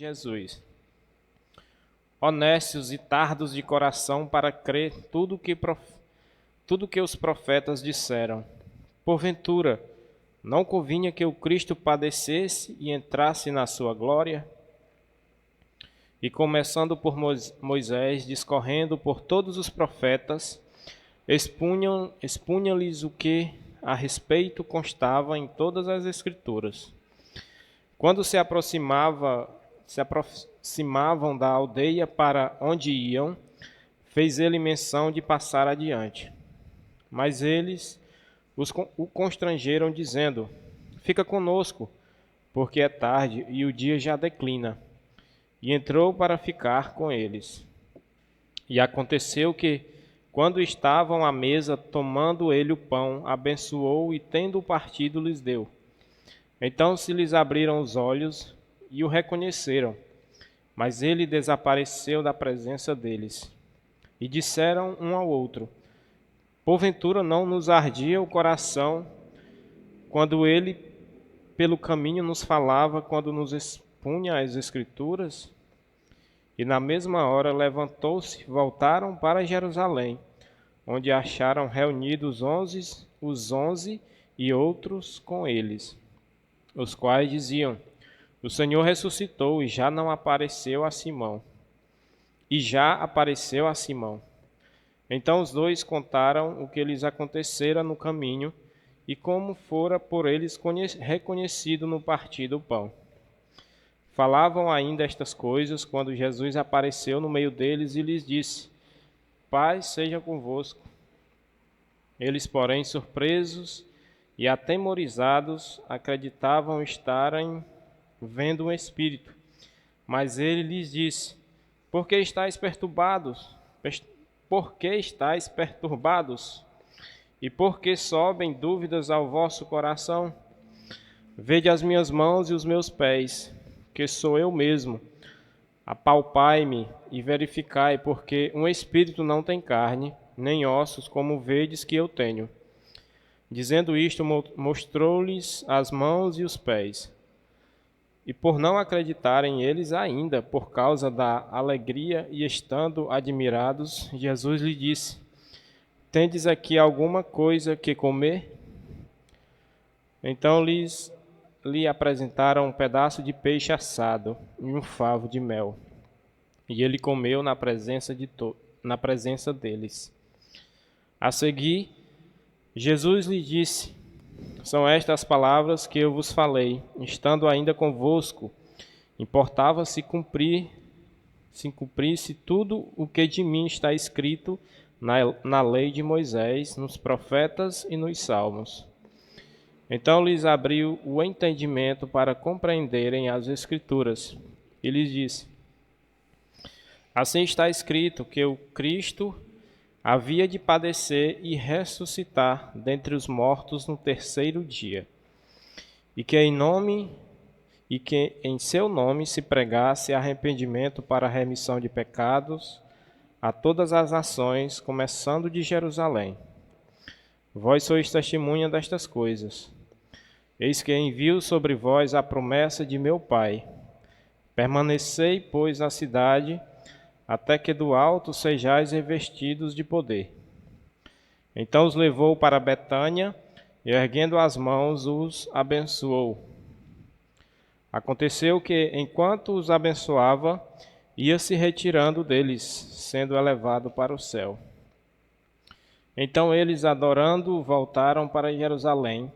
Jesus. Honestos e tardos de coração para crer tudo que os profetas disseram. Porventura, não convinha que o Cristo padecesse e entrasse na sua glória? E começando por Moisés, discorrendo por todos os profetas, expunha-lhes o que a respeito constava em todas as Escrituras. Quando se aproximavam da aldeia para onde iam, fez ele menção de passar adiante. Mas eles o constrangeram, dizendo: Fica conosco, porque é tarde e o dia já declina. E entrou para ficar com eles. E aconteceu que, quando estavam à mesa, tomando ele o pão, abençoou e, tendo partido, lhes deu. Então se lhes abriram os olhos e o reconheceram, mas ele desapareceu da presença deles. E disseram um ao outro: Porventura não nos ardia o coração quando ele pelo caminho nos falava, quando nos expunha as Escrituras? E na mesma hora levantou-se, voltaram para Jerusalém, onde acharam reunidos os 11 e outros com eles, os quais diziam: O Senhor ressuscitou e já apareceu a Simão. Então os dois contaram o que lhes acontecera no caminho e como fora por eles reconhecido no partir do pão. Falavam ainda estas coisas quando Jesus apareceu no meio deles e lhes disse: Paz seja convosco. Eles, porém, surpresos e atemorizados, acreditavam estarem vendo um espírito. Mas ele lhes disse: Por que estáis perturbados? E por que sobem dúvidas ao vosso coração? Vede as minhas mãos e os meus pés, que sou eu mesmo. Apalpai-me e verificai, porque um espírito não tem carne, nem ossos, como vedes que eu tenho. Dizendo isto, mostrou-lhes as mãos e os pés. E por não acreditarem eles ainda, por causa da alegria e estando admirados, Jesus lhe disse: Tendes aqui alguma coisa que comer? Então lhe apresentaram um pedaço de peixe assado e um favo de mel. E ele comeu na presença deles. A seguir, Jesus lhe disse: São estas as palavras que eu vos falei, estando ainda convosco. Importava se cumprisse tudo o que de mim está escrito na lei de Moisés, nos profetas e nos salmos. Então lhes abriu o entendimento para compreenderem as Escrituras. E lhes disse: Assim está escrito que o Cristo havia de padecer e ressuscitar dentre os mortos no terceiro dia, e que em seu nome se pregasse arrependimento para a remissão de pecados a todas as nações, começando de Jerusalém. Vós sois testemunha destas coisas. Eis que envio sobre vós a promessa de meu Pai. Permanecei, pois, na cidade, até que do alto sejais revestidos de poder. Então os levou para Betânia, e erguendo as mãos, os abençoou. Aconteceu que, enquanto os abençoava, ia se retirando deles, sendo elevado para o céu. Então eles, adorando, voltaram para Jerusalém,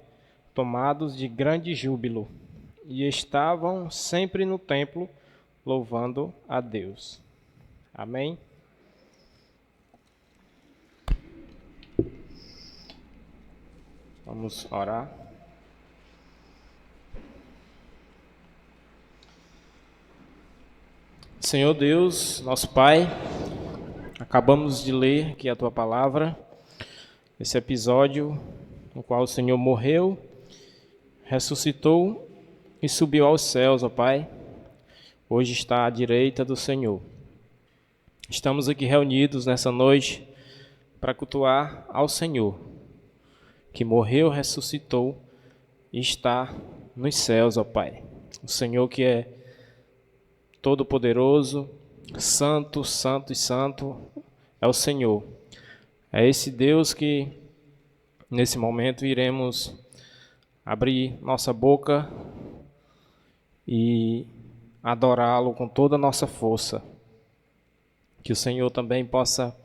tomados de grande júbilo, e estavam sempre no templo, louvando a Deus. Amém? Vamos orar. Senhor Deus, nosso Pai, acabamos de ler aqui a Tua Palavra, esse episódio no qual o Senhor morreu, ressuscitou e subiu aos céus, ó Pai. Hoje está à direita do Senhor. Estamos aqui reunidos nessa noite para cultuar ao Senhor, que morreu, ressuscitou e está nos céus, ó Pai. O Senhor que é Todo-Poderoso, Santo, Santo e Santo é o Senhor. É esse Deus que, nesse momento, iremos abrir nossa boca e adorá-lo com toda a nossa força. Que o Senhor também possa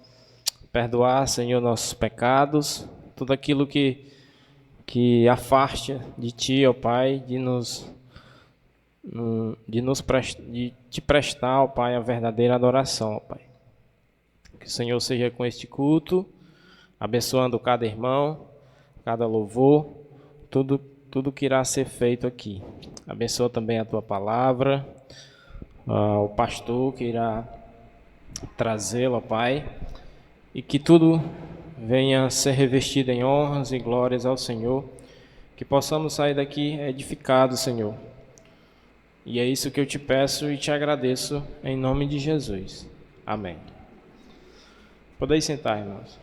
perdoar, Senhor, nossos pecados, tudo aquilo que afaste de Ti, ó Pai, de Te prestar, ó Pai, a verdadeira adoração, ó Pai. Que o Senhor seja com este culto, abençoando cada irmão, cada louvor, tudo que irá ser feito aqui. Abençoa também a Tua palavra, o pastor que irá trazê-la, ó Pai, e que tudo venha a ser revestido em honras e glórias ao Senhor, que possamos sair daqui edificados, Senhor. E é isso que eu te peço e te agradeço em nome de Jesus. Amém. Podeis sentar, irmãos.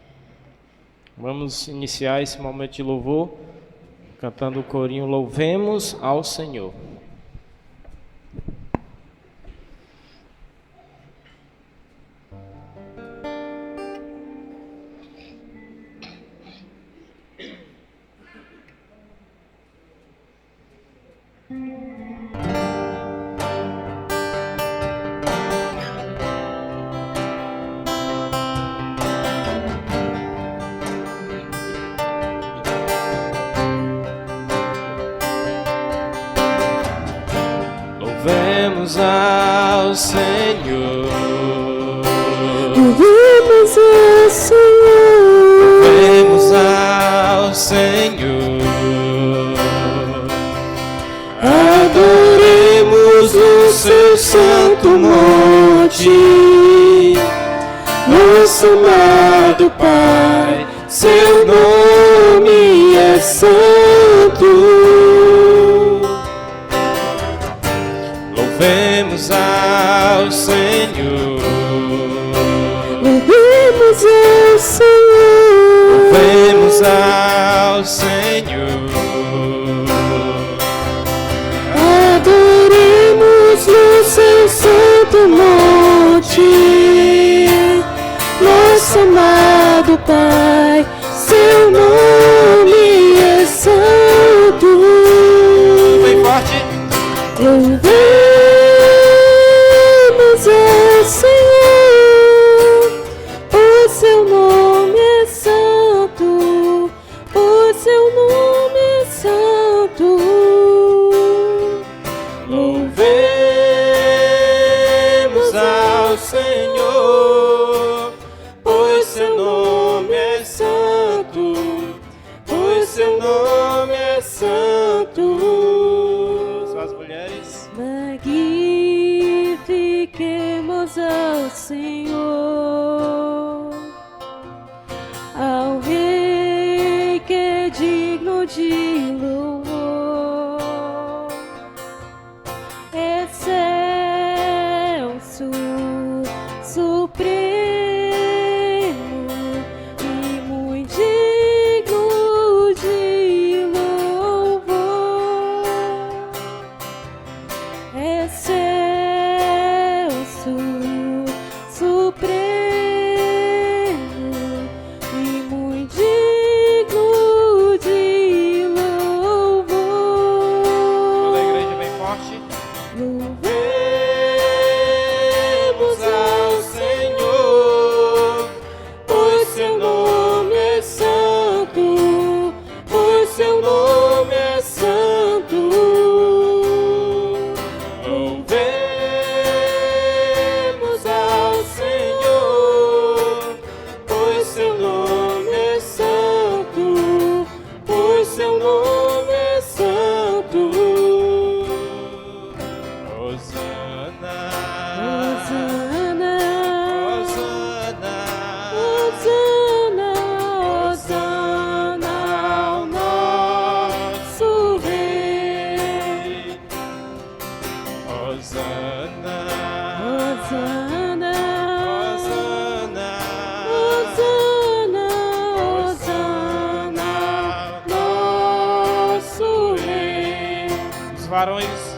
Vamos iniciar esse momento de louvor cantando o corinho Louvemos ao Senhor. Louvemos ao Senhor. Louvemos ao Senhor. Louvemos ao Senhor. Adoremos o seu santo monte, Nosso amado Pai, seu nome é santo. Louvemos ao Senhor. Louvemos ao Senhor. Louvemos ao Senhor. Adoremos o seu santo monte, nosso amado Pai, seu nome é santo. Bem forte. Louvemos ao Senhor, o seu nome é santo, o seu nome é santo. Louvemos ao Senhor, pois seu nome é santo, pois seu nome é santo. Só as mulheres. Magnifiquemos ao Senhor, ao Rei que é digno de louvor. Excelso, supremo e muito digno de louvor. Excelso, supremo e muito digno de louvor. Toda a igreja bem forte. Louvemos ao Senhor, pois seu nome é santo, pois seu nome é santo. Louvemos ao Senhor, pois seu nome é santo, pois seu nome é santo. Hosana, Hosana, Hosana, Hosana, Hosana ao nosso Rei. Hosana, Hosana, Hosana, Hosana, Hosana, nosso Rei. Os varões.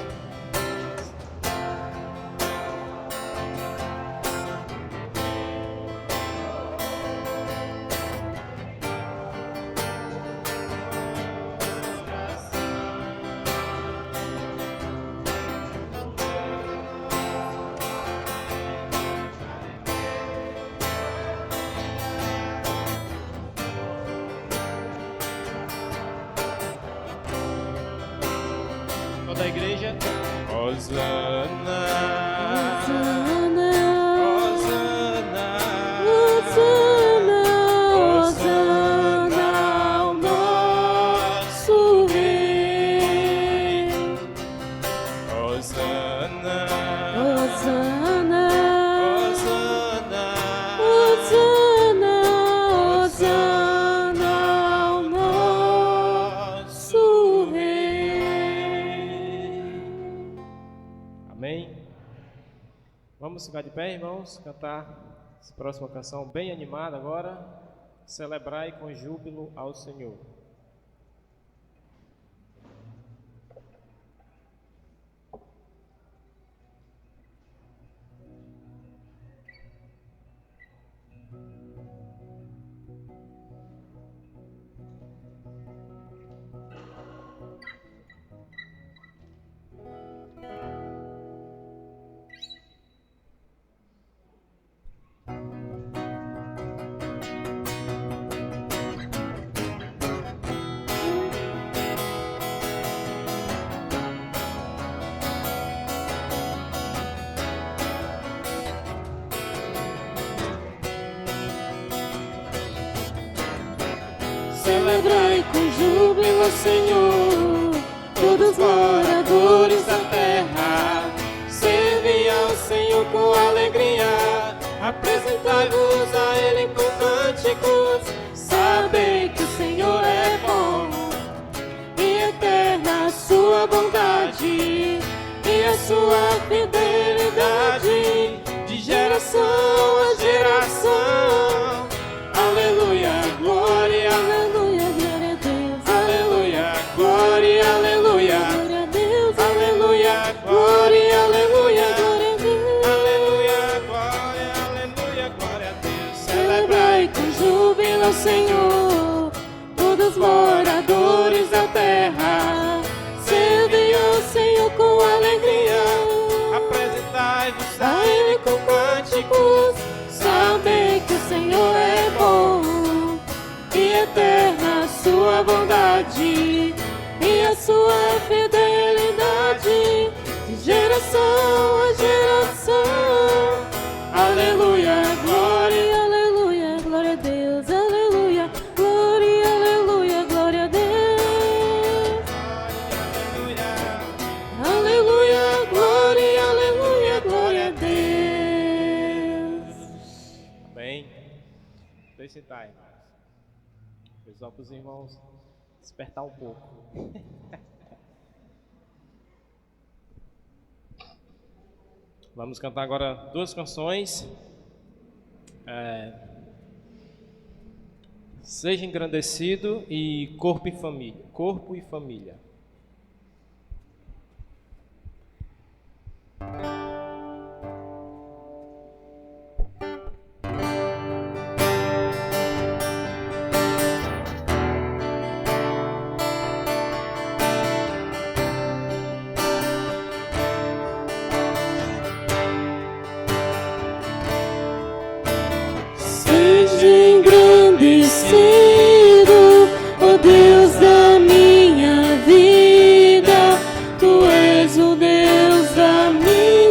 Toda a igreja. Hosana, Hosana, Hosana, Hosana, Hosana ao nosso Rei. Hosana, Hosana, Hosana, Hosana, Hosana ao nosso Rei. Amém? Vamos ficar de pé, irmãos, cantar essa próxima canção bem animada agora. Celebrai com júbilo ao Senhor. Celebrai com júbilo ao Senhor, todos moradores da terra. Servi ao Senhor com alegria, apresentai-vos a Ele com cânticos. Sabei que o Senhor é bom, e eterna a sua bondade, e a sua fidelidade, de geração a geração. Aleluia, glória, aleluia, glória a Deus, aleluia, glória, aleluia, glória a Deus, aleluia, glória, aleluia, glória a Deus. aleluia, glória, aleluia, glória a Deus. Celebrai com júbilo ao Senhor, todos moradores da terra. Servi ao Senhor com alegria, Apresentai-vos a Ele com cânticos. Sabei que o Senhor é bom, e eterna a sua bondade, e a sua fidelidade, de geração a geração. Aleluia, glória, aleluia, glória a Deus, aleluia, glória, aleluia, glória a Deus. Aleluia, glória, aleluia, glória a Deus. Amém. Deixa eu sentar, irmãos. Pessoal, para os irmãos despertar um pouco. Vamos cantar agora duas canções. Seja engrandecido e corpo e família. Corpo e família. Seja engrandecido, ó Deus da minha vida, Tu és o Deus da minha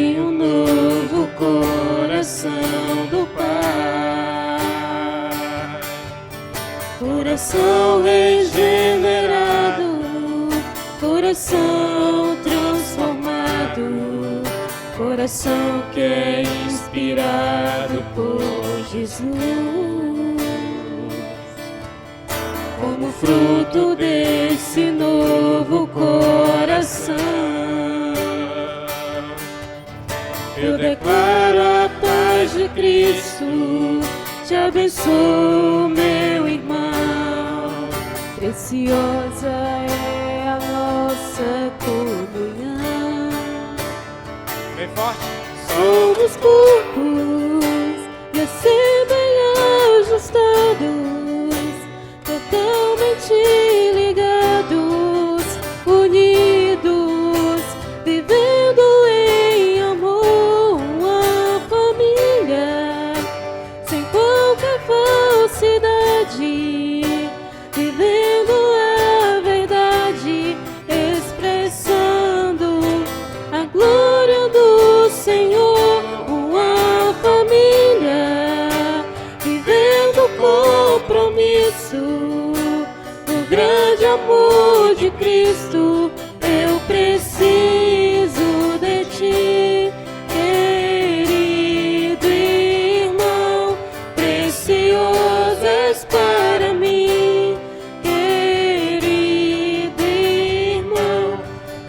e um novo coração do Pai. Coração regenerado, coração transformado, coração que é inspirado por Jesus. Como fruto desse novo coração, eu declaro a paz de Cristo, te abençoo, meu irmão. Preciosa é a nossa comunhão. Bem forte. Somos corpos e assim bem ajustados, totalmente ligados, unidos, vivendo em amor, uma família, sem qualquer falsidade, vivendo a verdade, expressando a glória do Senhor, uma família, vivendo compromisso no grande amor de Cristo. Eu preciso de ti, querido irmão, precioso és para mim, querido irmão,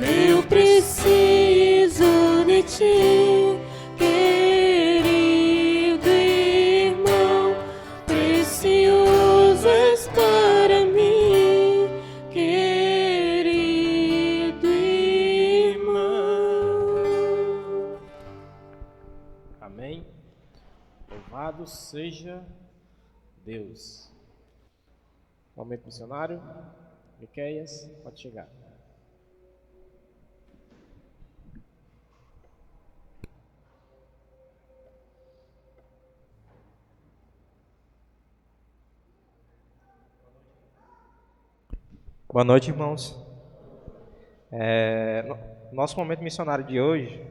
eu preciso de ti, querido irmão, precioso és para mim, querido irmão. Amém. Louvado seja Deus. Momento missionário. Miqueias, pode chegar. Boa noite, irmãos. Nosso momento missionário de hoje.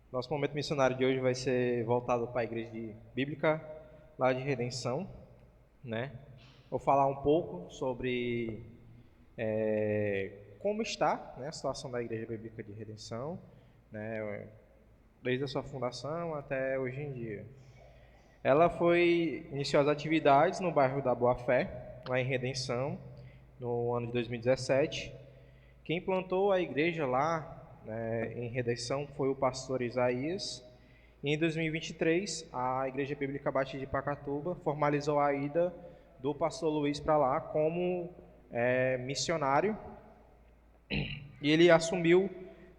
Nosso momento missionário de hoje vai ser voltado para a Igreja Bíblica lá de Redenção, né? Vou falar um pouco sobre como está, né, a situação da Igreja Bíblica de Redenção, né, desde a sua fundação até hoje em dia. Ela iniciou as atividades no bairro da Boa Fé, lá em Redenção, no ano de 2017. Quem implantou a igreja lá, né, em Redenção, foi o pastor Isaías. E em 2023, a Igreja Bíblica Batista de Pacatuba formalizou a ida do pastor Luiz para lá como missionário. E ele assumiu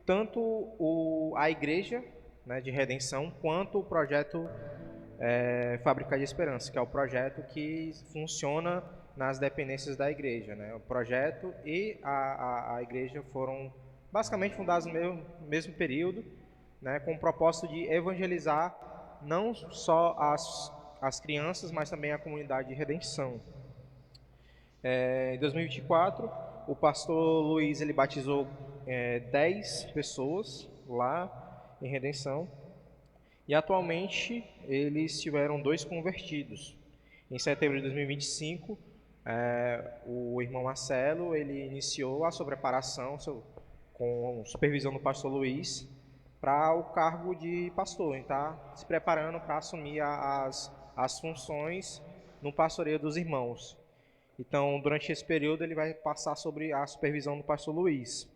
tanto a igreja, né, de Redenção, quanto o projeto Fábrica de Esperança, que é o projeto que funciona nas dependências da igreja, né? O projeto e a igreja foram basicamente fundados no mesmo período, né, com o propósito de evangelizar não só as crianças, mas também a comunidade de Redenção. Em 2024, o pastor Luiz ele batizou 10 pessoas lá em Redenção, e atualmente eles tiveram 2 convertidos. Em setembro de 2025, o irmão Marcelo ele iniciou a sua preparação com supervisão do pastor Luiz para o cargo de pastor. Ele está se preparando para assumir as funções no pastoreio dos irmãos. Então, durante esse período, ele vai passar sobre a supervisão do pastor Luiz.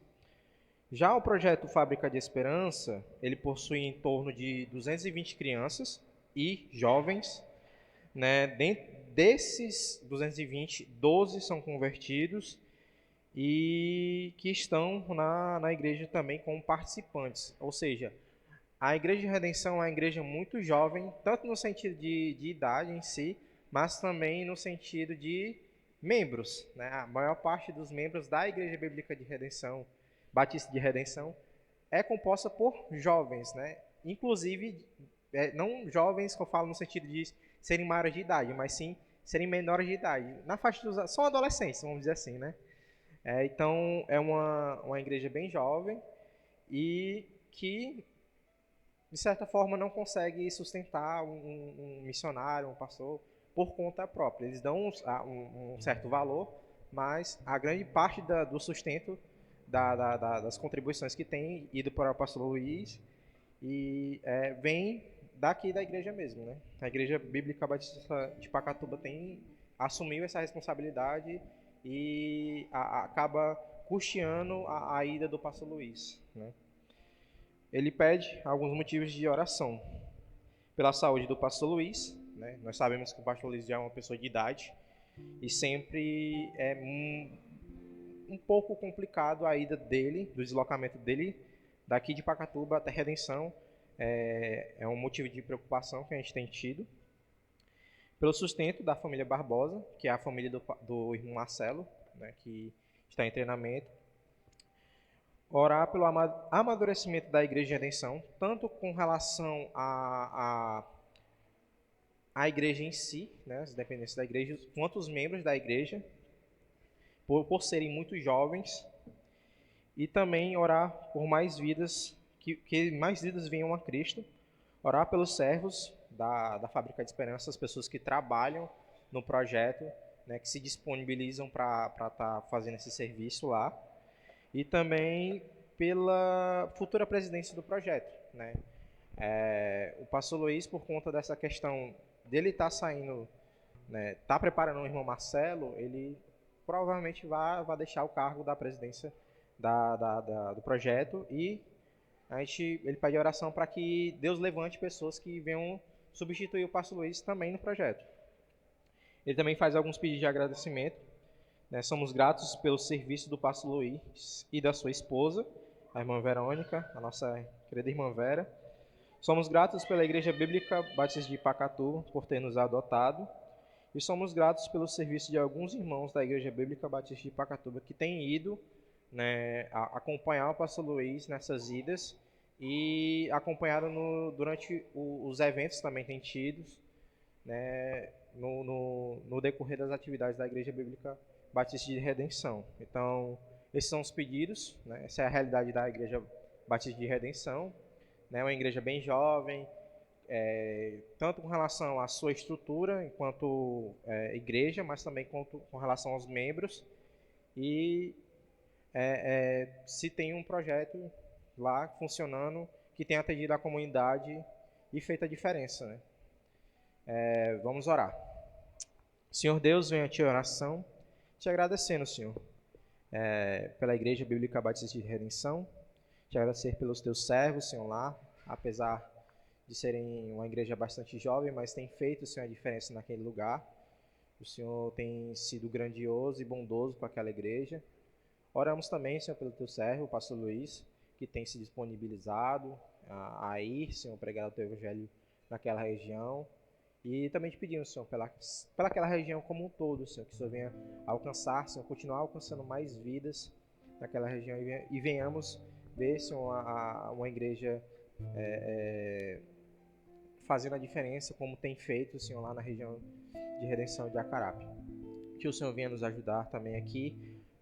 Já o projeto Fábrica de Esperança, ele possui em torno de 220 crianças e jovens, né? Desses 220, 12 são convertidos e que estão na igreja também como participantes. Ou seja, a Igreja de Redenção é uma igreja muito jovem, tanto no sentido de idade em si, mas também no sentido de membros, né? A maior parte dos membros da Igreja Bíblica de Redenção, Batista de Redenção, é composta por jovens, né? Inclusive, não jovens que eu falo no sentido de serem maiores de idade, mas sim serem menores de idade. Na faixa são adolescentes, vamos dizer assim, né? Então, é uma igreja bem jovem e que, de certa forma, não consegue sustentar um missionário, um pastor, por conta própria. Eles dão um certo valor, mas a grande parte do sustento das contribuições que tem ido para o pastor Luiz vem daqui da igreja mesmo, né? A Igreja Bíblica Batista de Pacatuba assumiu essa responsabilidade e acaba custeando a ida do pastor Luiz, né? Ele pede alguns motivos de oração. Pela saúde do pastor Luiz, né? Nós sabemos que o pastor Luiz já é uma pessoa de idade e sempre é um pouco complicado a ida dele, do deslocamento dele daqui de Pacatuba até Redenção. É um motivo de preocupação que a gente tem tido. Pelo sustento da família Barbosa, que é a família do irmão Marcelo, né, que está em treinamento. Orar pelo amadurecimento da Igreja de Redenção, tanto com relação à igreja em si, né, as dependências da igreja, quanto os membros da igreja, por serem muito jovens, e também orar por mais vidas, que mais vidas venham a Cristo. Orar pelos servos da Fábrica de Esperança, as pessoas que trabalham no projeto, né, que se disponibilizam para estar fazendo esse serviço lá. E também pela futura presidência do projeto, né? O pastor Luiz, por conta dessa questão dele estar saindo, né, tá preparando o irmão Marcelo, ele provavelmente vai deixar o cargo da presidência do projeto e ele pede oração para que Deus levante pessoas que venham substituir o pastor Luiz também no projeto. Ele também faz alguns pedidos de agradecimento, né? Somos gratos pelo serviço do pastor Luiz e da sua esposa, a irmã Verônica, a nossa querida irmã Vera. Somos gratos pela Igreja Bíblica Batista de Pacatu por ter nos adotado. E somos gratos pelo serviço de alguns irmãos da Igreja Bíblica Batista de Pacatuba que têm ido, né, acompanhar o pastor Luiz nessas idas e acompanharam durante os eventos também tem tidos, né, no decorrer das atividades da Igreja Bíblica Batista de Redenção. Então, esses são os pedidos, né? Essa é a realidade da Igreja Batista de Redenção, né? Uma igreja bem jovem, tanto com relação à sua estrutura enquanto igreja, mas também com relação aos membros. E se tem um projeto lá funcionando que tem atendido a comunidade e feito a diferença, né? Vamos orar. Senhor Deus, venho a Ti em oração, te agradecendo, Senhor, pela Igreja Bíblica Batista de Redenção, te agradecer pelos Teus servos, Senhor, lá, apesar de serem uma igreja bastante jovem, mas tem feito, Senhor, a diferença naquele lugar. O Senhor tem sido grandioso e bondoso para aquela igreja. Oramos também, Senhor, pelo Teu servo, o pastor Luiz, que tem se disponibilizado a ir, Senhor, pregar o Teu Evangelho naquela região. E também te pedimos, Senhor, pela aquela região como um todo, Senhor, que o Senhor venha alcançar, Senhor, continuar alcançando mais vidas naquela região e venhamos ver, Senhor, uma igreja fazendo a diferença, como tem feito, Senhor, lá na região de Redenção de Acarape. Que o Senhor venha nos ajudar também aqui,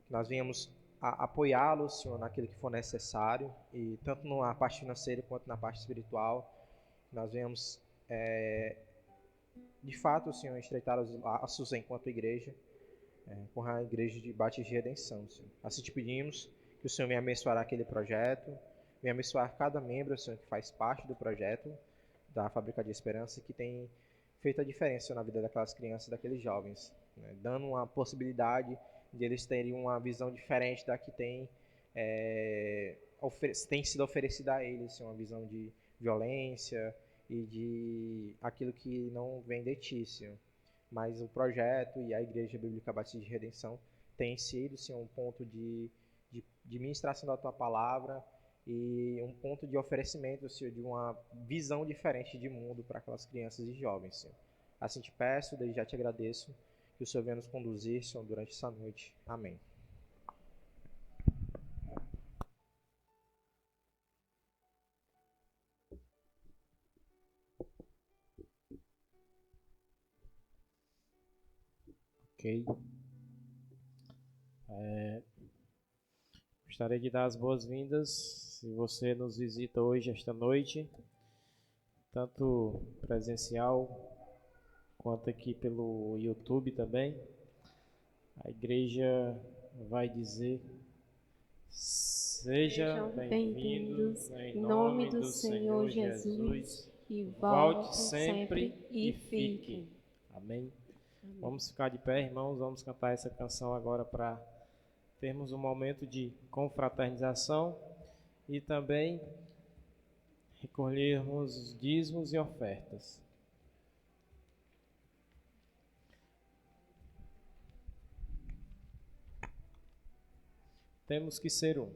que nós venhamos apoiá-lo, Senhor, naquilo que for necessário, e tanto na parte financeira quanto na parte espiritual, nós venhamos de fato, Senhor, estreitar os laços enquanto igreja, com a Igreja de Batista de Redenção, Senhor. Assim te pedimos que o Senhor venha abençoar aquele projeto, venha abençoar cada membro, Senhor, que faz parte do projeto da Fábrica de Esperança, que tem feito a diferença na vida daquelas crianças e daqueles jovens, né? Dando uma possibilidade de eles terem uma visão diferente da que tem sido oferecida a eles, Senhor, uma visão de violência e de aquilo que não vem de Ti, Senhor. Mas o projeto e a Igreja Bíblica Batista de Redenção tem sido, Senhor, um ponto de ministração da Tua Palavra e um ponto de oferecimento, Senhor, de uma visão diferente de mundo para aquelas crianças e jovens, Senhor. Assim te peço, desde já te agradeço, que o Senhor venha nos conduzir, Senhor, durante essa noite. Amém. Ok. Gostaria de dar as boas-vindas, se você nos visita hoje, esta noite, tanto presencial quanto aqui pelo YouTube também. A igreja vai dizer: sejam bem-vindos em nome do Senhor Jesus, e volte sempre e fiquem. Amém. Vamos ficar de pé, irmãos, vamos cantar essa canção agora para termos um momento de confraternização e também recolhermos os dízimos e ofertas. Temos que ser um.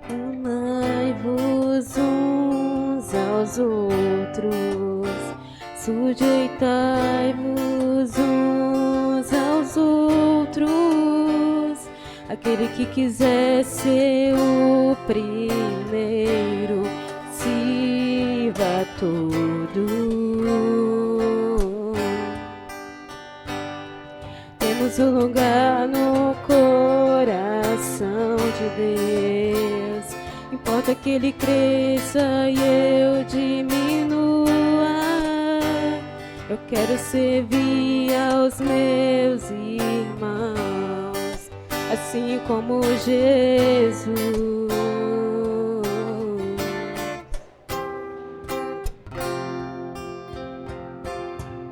Amai-vos uns aos outros, sujeitai-vos uns aos outros. Aquele que quiser ser o primeiro, sirva a todos. Temos um lugar no coração de Deus. Importa que Ele cresça e eu diminua. Eu quero servir aos meus irmãos, assim como Jesus.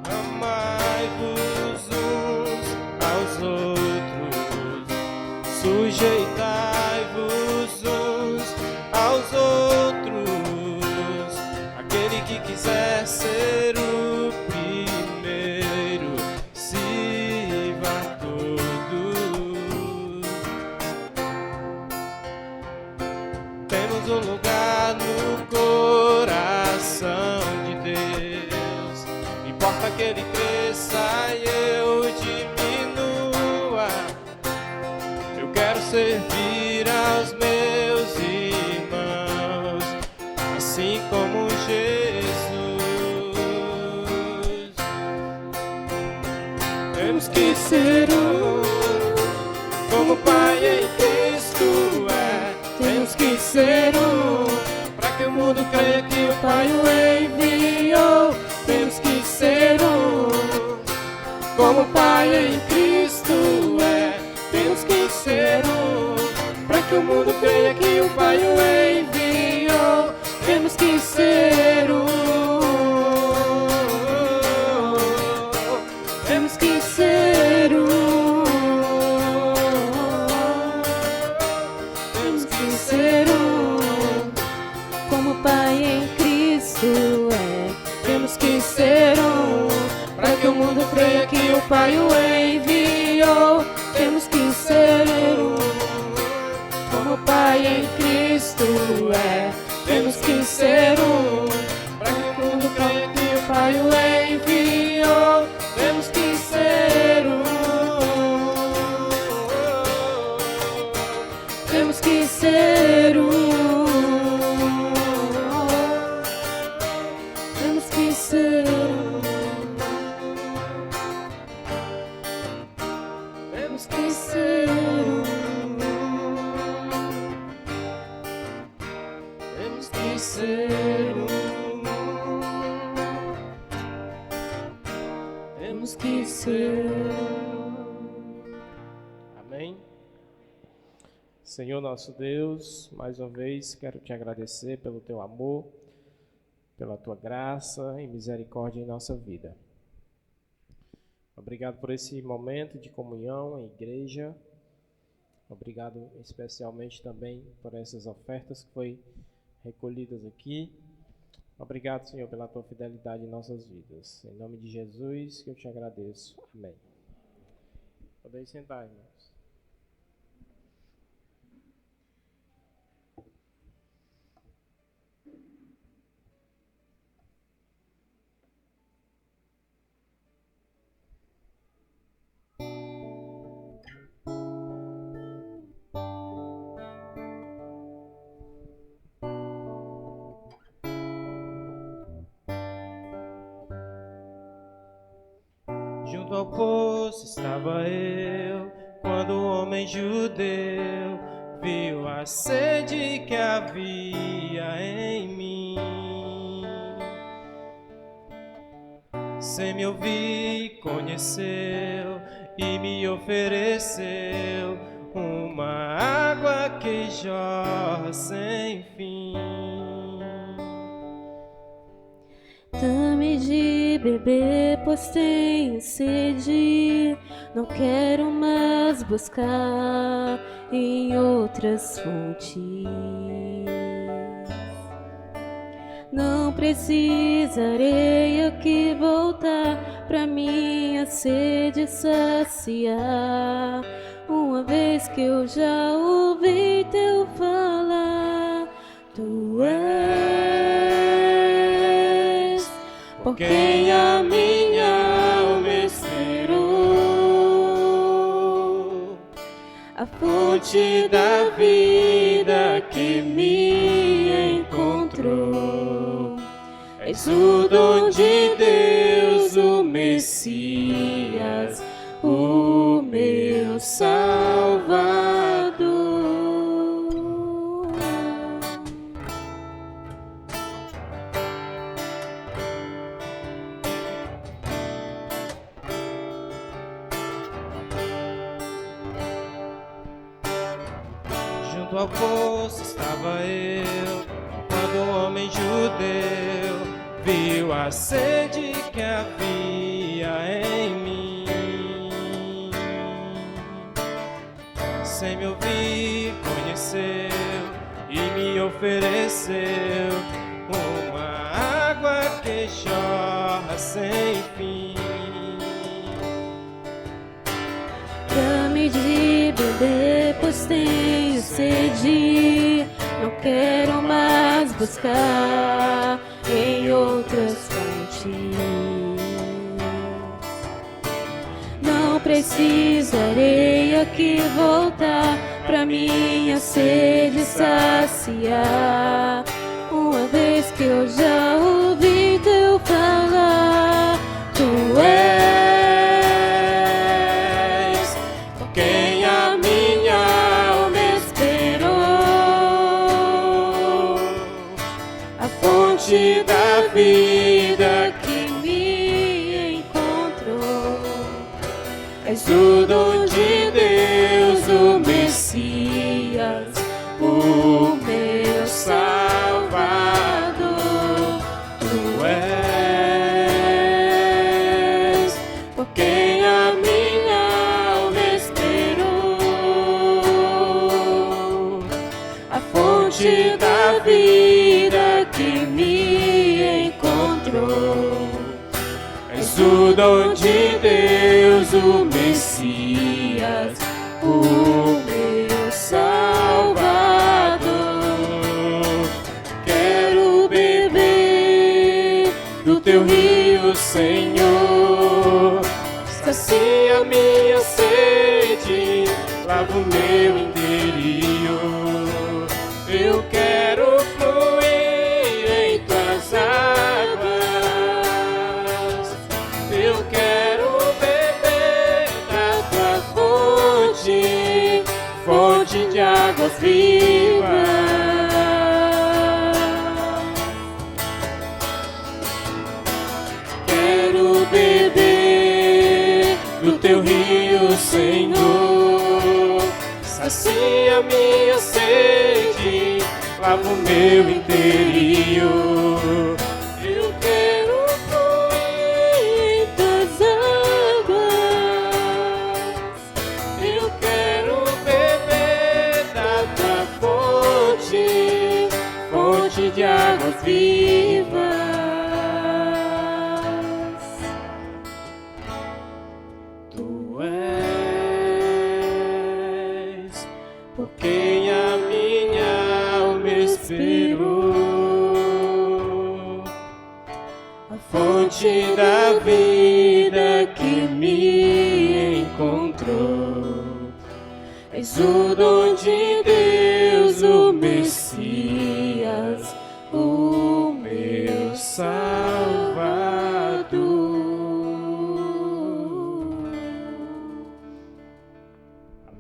Amai-vos uns aos outros, sujeitai-vos uns aos outros. Aquele que quiser ser o primeiro, sirva a todos. Temos um lugar no coração de Deus. Importa que Ele cresça e eu diminua. Eu quero servir aos meus irmãos, assim como Jesus. Temos que ser um, como o Pai em Cristo é. Temos que ser um, para que o mundo creia que o Pai o enviou. Temos que ser um, como o Pai em Cristo é. Temos que ser um, para que o mundo creia que o Pai o enviou. Temos que ser um, temos que ser um, temos que ser um, como o Pai em Cristo é. Temos que ser um, para que o mundo creia que o Pai o enviou. Temos que ser um, como o Pai em Cristo é. Temos que ser um, para que o mundo creia que o Pai o enviou. Temos que ser um, temos que ser um, temos que ser um, temos que ser um, temos que ser um, temos que ser um. Amém. Senhor nosso Deus, mais uma vez quero te agradecer pelo teu amor, pela tua graça e misericórdia em nossa vida. Obrigado por esse momento de comunhão em igreja. Obrigado especialmente também por essas ofertas que foi recolhidas aqui. Obrigado, Senhor, pela tua fidelidade em nossas vidas. Em nome de Jesus que eu te agradeço. Amém. Podem sentar, irmãos. Junto ao poço estava eu, quando o homem judeu viu a sede que havia em mim. Sem me ouvir, conheceu e me ofereceu uma água que jorra sem fim. Dá-me de beber, pois tenho sede. Não quero mais buscar em outras fontes. Não precisarei aqui voltar pra minha sede saciar, uma vez que eu já ouvi teu falar. Tu és por quem a minha alma esperou, a fonte da vida que me encontrou. És o dom de Deus, o Messias, o meu Salvador. Junto ao poço estava eu, quando o homem judeu viu a sede que havia em mim. Sem me ouvir, conheceu e me ofereceu uma água que jorra sem fim. Dá-me de beber, pois tenho sede. Não quero mais buscar em outras fontes. Não precisarei aqui voltar pra minha sede saciar, uma vez que eu já ouvi teu falar. Tu és por quem a minha alma esperou, a fonte da vida que me encontrou. És o dom de Deus, o Messias, o meu Salvador. Tu és por quem a minha alma esperou, a fonte da vida que me encontrou. És o dom de Deus, o Messias, o meu Salvador. Quero beber do teu rio, Senhor. Sacia minha sede, lava o meu interior. Eu quero fluir em tuas águas. Eu quero beber da tua fonte, fonte de águas vivas. Quero beber do teu rio, Senhor. Sacia minha sede, lava o meu interior. Eu quero fluir em tuas águas. Eu quero beber da tua fonte, fonte de águas vivas. Tu és por quem a minha alma esperou, a fonte da vida que me encontrou. És o dom de Deus, o Messias, o meu Salvador.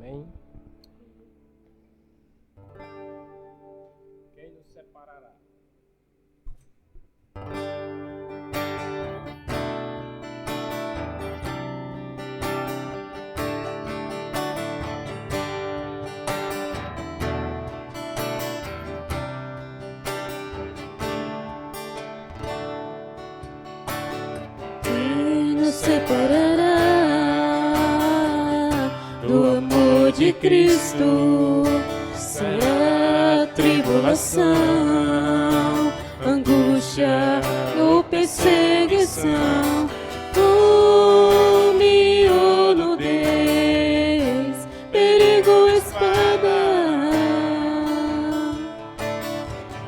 Amém. Quem nos separará? Quem nos separará do amor de Cristo? Será tribulação, angústia ou perseguição, fome ou nudez, perigo ou espada.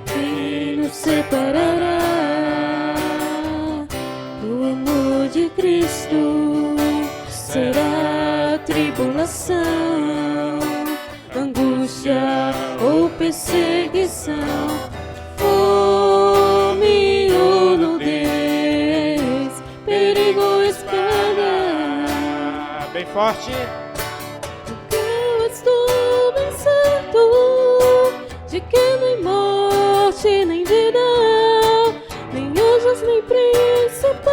Quem nos separará do amor de Cristo? Será tribulação, angústia ou perseguição, fome ou nudez, perigo ou espada. Bem forte. Porque eu estou bem certo de que nem morte, nem vida, nem anjos, nem principados,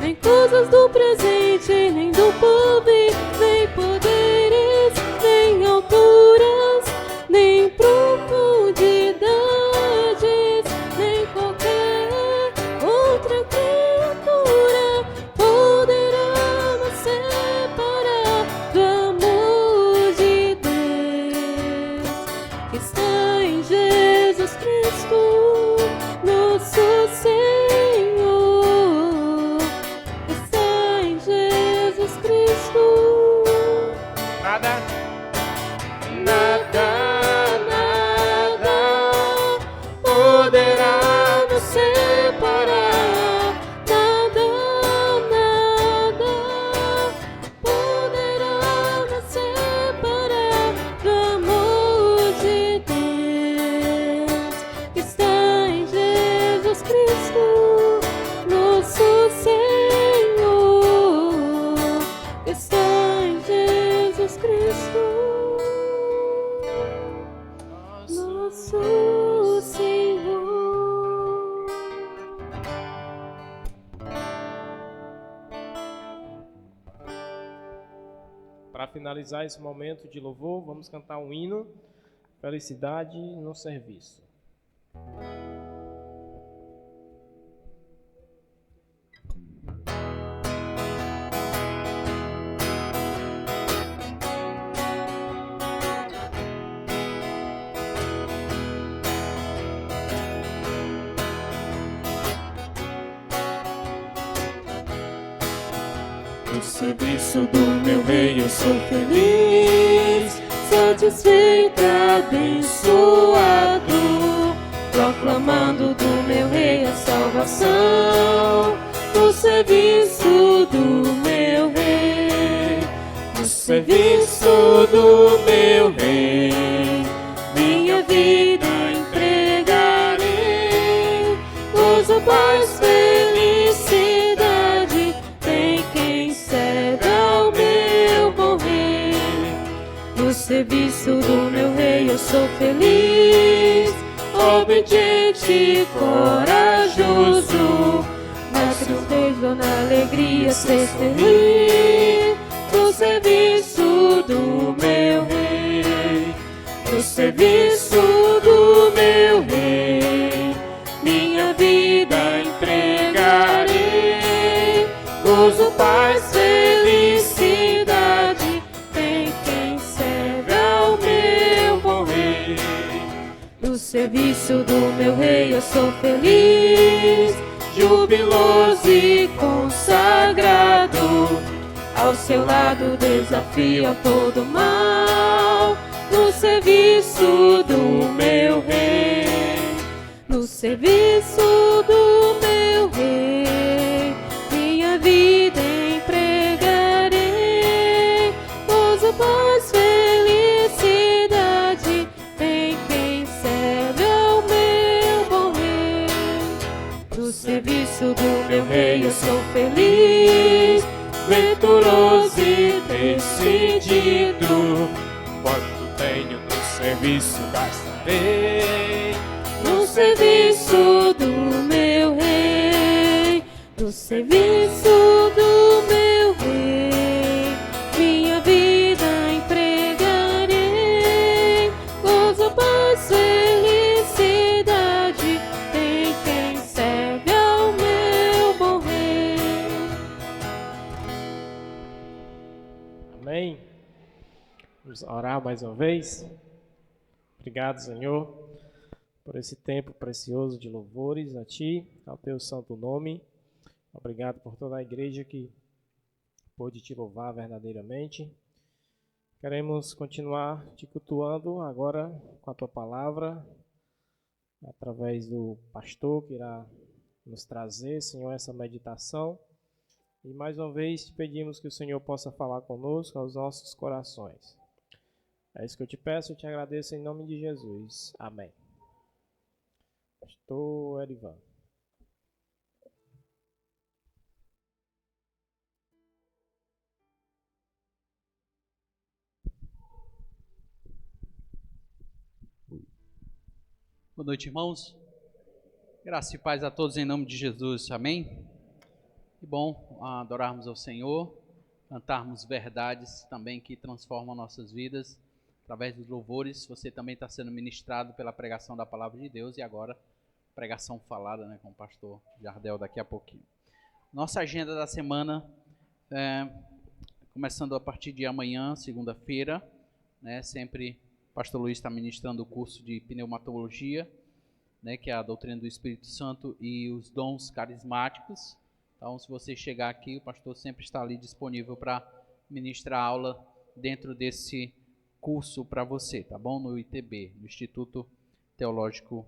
nem coisas do presente, nem do porvir, nem poderes, nem alturas, nem profundidades, nem qualquer outra criatura poderá nos separar do amor de Deus que está em Jesus Cristo, nosso Senhor, que está em Jesus Cristo. Nada. Nada, nada poderá nos separar. Nada, nada poderá nos separar do amor de Deus que está em Jesus Cristo, nosso Senhor, que está em Jesus Cristo, nosso Senhor. Para finalizar esse momento de louvor, vamos cantar um hino, Felicidade no Serviço. No serviço do meu rei eu sou feliz, satisfeito, abençoado, proclamando do meu rei a salvação. No serviço do meu rei, no serviço do meu rei, minha vida entregarei, gozo, paz, felicidade, tem quem serve ao meu bom rei. No serviço do meu rei eu sou feliz, obediente, corajoso, na tristeza ou na alegria ser feliz. No serviço do meu rei, no serviço do meu rei, minha vida entregarei, gozo, paz, felicidade, tem quem serve ao meu bom rei. No serviço do meu rei eu sou feliz, jubiloso e consagrado, ao seu lado desafio a todo mal. No serviço do meu rei, no serviço do meu rei, minha vida empregarei, gozo, paz, felicidade, tem quem serve ao meu bom rei. No serviço do meu rei eu sou feliz, venturoso e vencedor, pedido. Quanto tenho no serviço, gastarei. No serviço do meu rei, no serviço do meu rei, minha vida empregarei. Gozo, paz, felicidade em quem serve ao meu bom rei. Amém? Vamos orar mais uma vez. Obrigado, Senhor, por esse tempo precioso de louvores a Ti, ao Teu santo nome. Obrigado por toda a igreja que pôde Te louvar verdadeiramente. Queremos continuar Te cultuando agora com a Tua palavra, através do pastor que irá nos trazer, Senhor, essa meditação. E mais uma vez Te pedimos que o Senhor possa falar conosco aos nossos corações. É isso que eu te peço e te agradeço em nome de Jesus. Amém. Pastor Erivan. Boa noite, irmãos. Graça e paz a todos em nome de Jesus. Amém? Que bom adorarmos ao Senhor, cantarmos verdades também que transformam nossas vidas através dos louvores. Você também está sendo ministrado pela pregação da palavra de Deus e agora pregação falada, né, com o pastor Jardel daqui a pouquinho. Nossa agenda da semana, começando a partir de amanhã, segunda-feira, né, sempre o pastor Luiz está ministrando o curso de pneumatologia, né, que é a doutrina do Espírito Santo e os dons carismáticos. Então, se você chegar aqui, o pastor sempre está ali disponível para ministrar aula dentro desse curso para você, tá bom? No ITB, no Instituto Teológico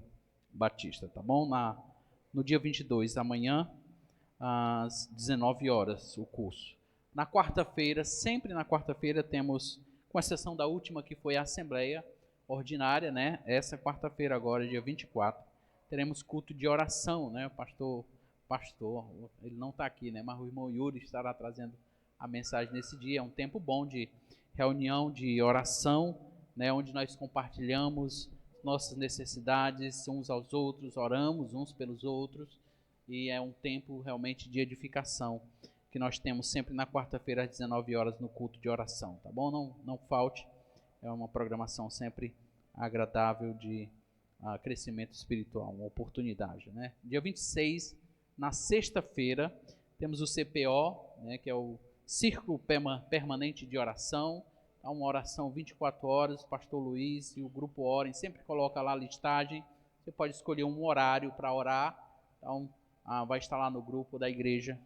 Batista, tá bom? No dia 22, amanhã, às 19 horas, o curso. Na quarta-feira, sempre na quarta-feira, temos, com exceção da última, que foi a Assembleia Ordinária, né? Essa quarta-feira agora, dia 24, teremos culto de oração, né? O pastor, ele não está aqui, né? Mas o irmão Yuri estará trazendo a mensagem nesse dia. É um tempo bom de reunião, de oração, né? Onde nós compartilhamos nossas necessidades uns aos outros, oramos uns pelos outros, e é um tempo realmente de edificação que nós temos sempre na quarta-feira às 19 horas no culto de oração, tá bom? Não falte, é uma programação sempre agradável de crescimento espiritual, uma oportunidade, né? Dia 26, na sexta-feira, temos o CPO, né, que é o Círculo Permanente de Oração. É uma oração 24 horas, o pastor Luiz e o grupo Orem sempre coloca lá a listagem. Você pode escolher um horário para orar. Então, vai estar lá no grupo da igreja,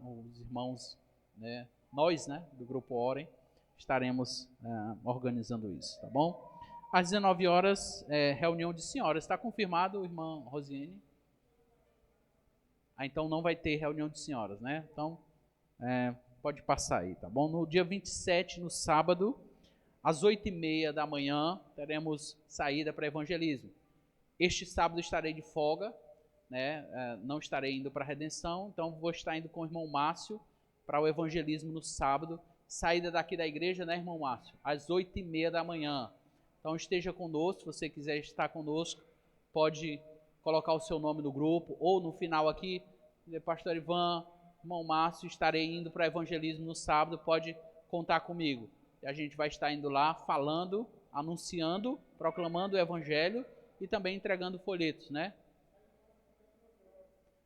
os irmãos, né, nós, né, do grupo Orem, estaremos organizando isso, tá bom? Às 19 horas, reunião de senhoras. Está confirmado, irmã Rosiane? Então não vai ter reunião de senhoras, né? Então, pode passar aí, tá bom? No dia 27, no sábado, às 8h30 da manhã, teremos saída para evangelismo. Este sábado estarei de folga, né? Não estarei indo para a Redenção, então vou estar indo com o irmão Márcio para o evangelismo no sábado. Saída daqui da igreja, né, irmão Márcio? Às 8h30 da manhã. Então esteja conosco, se você quiser estar conosco, pode colocar o seu nome no grupo, ou no final aqui, pastor Ivan, irmão Márcio, estarei indo para o evangelismo no sábado, pode contar comigo. E a gente vai estar indo lá falando, anunciando, proclamando o evangelho e também entregando folhetos, né?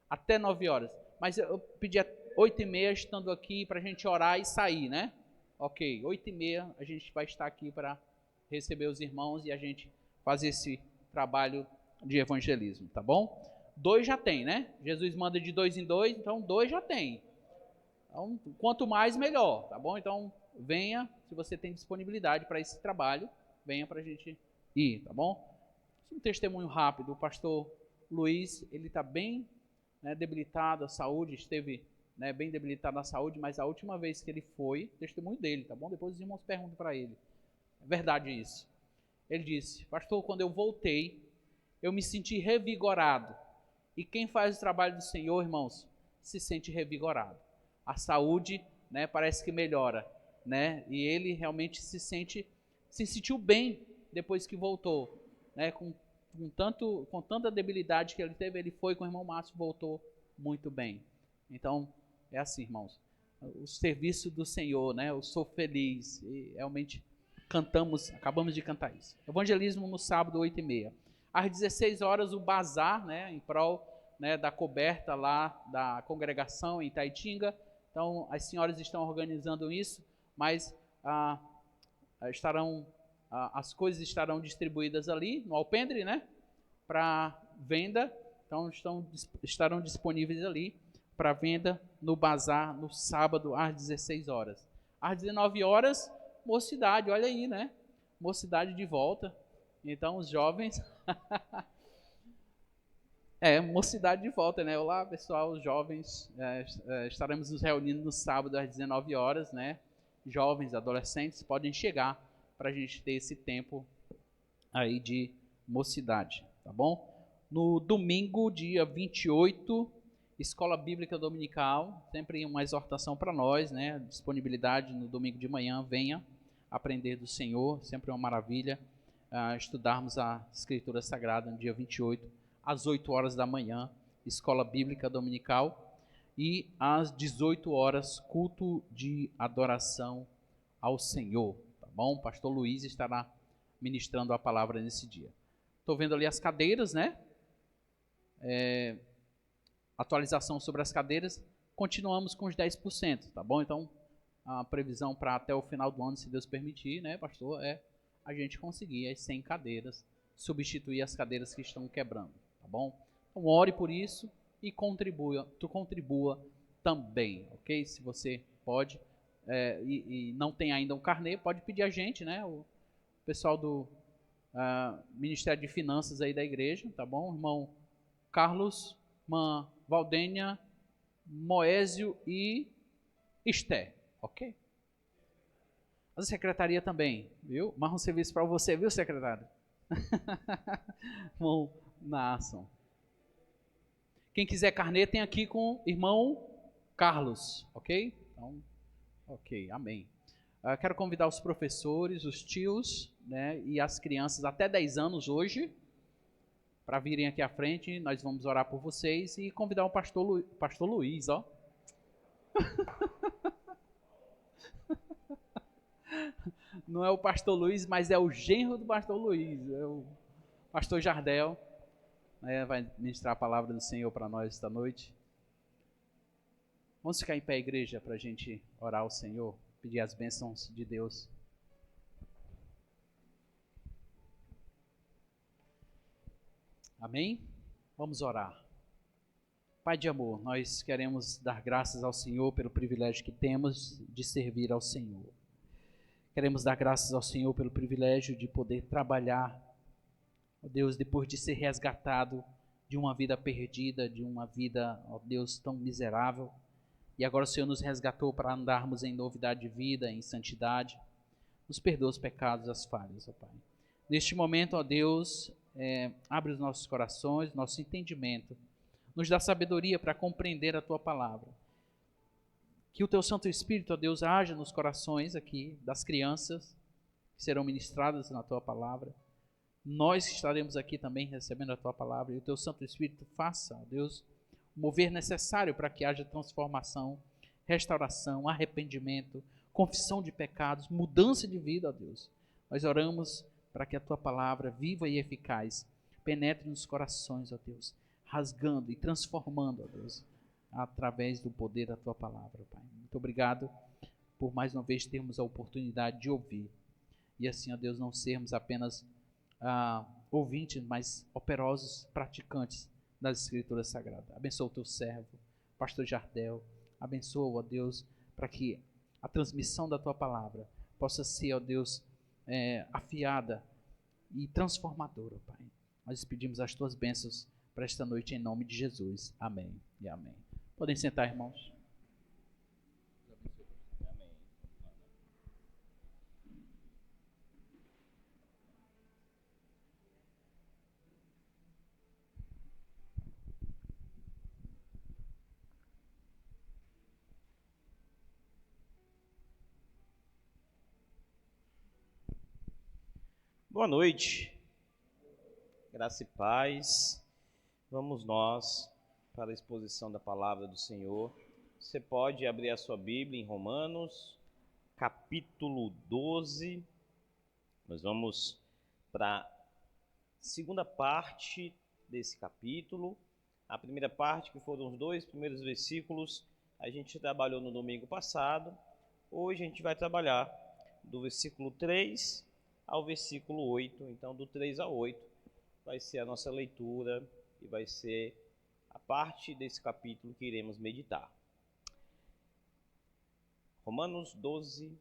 Até 9 horas. Mas eu pedi 8h30 estando aqui para a gente orar e sair, né? Ok, 8h30 a gente vai estar aqui para receber os irmãos e a gente fazer esse trabalho de evangelismo, tá bom? 2 já tem, né? Jesus manda de 2 em 2, então 2 já tem. Então, quanto mais, melhor, tá bom? Então, venha, se você tem disponibilidade para esse trabalho, venha para a gente ir, tá bom? Um testemunho rápido, o pastor Luiz, ele está bem, né, debilitado, a saúde, esteve, né, bem debilitado na saúde, mas a última vez que ele foi, testemunho dele, tá bom? Depois os irmãos perguntam para ele. É verdade isso. Ele disse, pastor, quando eu voltei, eu me senti revigorado. E quem faz o trabalho do Senhor, irmãos, se sente revigorado. A saúde, né, parece que melhora. né? E ele realmente se sentiu bem depois que voltou, né? Com tanta debilidade que ele teve, ele foi com o irmão Márcio e voltou muito bem. Então, é assim, irmãos, o serviço do Senhor, né? Eu sou feliz e realmente acabamos de cantar isso. Evangelismo no sábado, 8h30. Às 16 horas, o bazar, né? Em prol, né, da coberta lá da congregação em Itaitinga. Então, as senhoras estão organizando isso, mas as coisas estarão distribuídas ali no alpendre, né? Para venda. Então, estarão disponíveis ali para venda no bazar no sábado às 16 horas. Às 19 horas, mocidade, olha aí, né? Mocidade de volta. Então, os jovens... mocidade de volta, né? Olá, pessoal, os jovens, estaremos nos reunindo no sábado às 19 horas, né? Jovens, adolescentes, podem chegar para a gente ter esse tempo aí de mocidade, tá bom? No domingo, dia 28, Escola Bíblica Dominical, sempre uma exortação para nós, né? Disponibilidade no domingo de manhã, venha aprender do Senhor, sempre uma maravilha estudarmos a Escritura Sagrada no dia 28, às 8 horas da manhã, Escola Bíblica Dominical, e às 18 horas, culto de adoração ao Senhor, tá bom? Pastor Luiz estará ministrando a palavra nesse dia. Estou vendo ali as cadeiras, né? Atualização sobre as cadeiras, continuamos com os 10%, tá bom? Então, a previsão para até o final do ano, se Deus permitir, né, pastor, é a gente conseguir as 100 cadeiras, substituir as cadeiras que estão quebrando, tá bom? Então, ore por isso e contribua também, ok? Se você pode e não tem ainda um carnê, pode pedir a gente, né? O pessoal do Ministério de Finanças aí da igreja, tá bom? Irmão Carlos, irmã Valdênia, Moésio e Esté, ok? A secretaria também, viu? Mais um serviço para você, viu, secretário? Irmão Nasson. Quem quiser carnê, tem aqui com o irmão Carlos, ok? Então, ok, amém. Quero convidar os professores, os tios, né, e as crianças até 10 anos hoje, para virem aqui à frente. Nós vamos orar por vocês e convidar o pastor Luiz, ó. Não é o pastor Luiz, mas é o genro do pastor Luiz, é o pastor Jardel, né, vai ministrar a palavra do Senhor para nós esta noite. Vamos ficar em pé, igreja, para a gente orar ao Senhor, pedir as bênçãos de Deus. Amém? Vamos orar. Pai de amor, nós queremos dar graças ao Senhor pelo privilégio que temos de servir ao Senhor. Queremos dar graças ao Senhor pelo privilégio de poder trabalhar, ó Deus, depois de ser resgatado de uma vida perdida, de uma vida, ó Deus, tão miserável. E agora o Senhor nos resgatou para andarmos em novidade de vida, em santidade. Nos perdoa os pecados, as falhas, ó Pai. Neste momento, ó Deus, abre os nossos corações, nosso entendimento. Nos dá sabedoria para compreender a Tua palavra. Que o Teu Santo Espírito, ó Deus, haja nos corações aqui das crianças que serão ministradas na Tua palavra. Nós que estaremos aqui também recebendo a Tua palavra. E o Teu Santo Espírito faça, ó Deus, o mover necessário para que haja transformação, restauração, arrependimento, confissão de pecados, mudança de vida, ó Deus. Nós oramos para que a Tua palavra, viva e eficaz, penetre nos corações, ó Deus, rasgando e transformando, ó Deus, através do poder da Tua palavra, Pai. Muito obrigado por mais uma vez termos a oportunidade de ouvir. E assim, ó Deus, não sermos apenas ouvintes, mas operosos praticantes das Escrituras Sagradas. Abençoa o Teu servo, pastor Jardel. Abençoa, ó Deus, para que a transmissão da Tua palavra possa ser, ó Deus, afiada e transformadora, Pai. Nós pedimos as Tuas bênçãos para esta noite em nome de Jesus. Amém e amém. Podem sentar, irmãos. Boa noite, graça e paz. Vamos nós para a exposição da palavra do Senhor. Você pode abrir a sua Bíblia em Romanos, capítulo 12. Nós vamos para a segunda parte desse capítulo. A primeira parte, que foram os 2 primeiros versículos, a gente trabalhou no domingo passado. Hoje a gente vai trabalhar do versículo 3 ao versículo 8. Então, do 3 ao 8 vai ser a nossa leitura e vai ser a parte desse capítulo que iremos meditar. Romanos 12,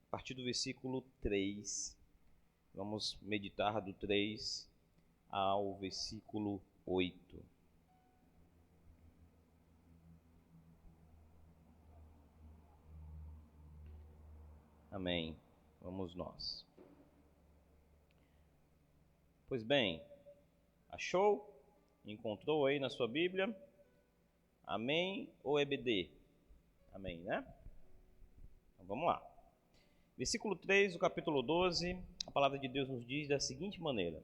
a partir do versículo 3. Vamos meditar do 3 ao versículo 8. Amém. Vamos nós. Pois bem, achou? Encontrou aí na sua Bíblia? Amém ou EBD? Amém, né? Então vamos lá. Versículo 3 do capítulo 12, a palavra de Deus nos diz da seguinte maneira: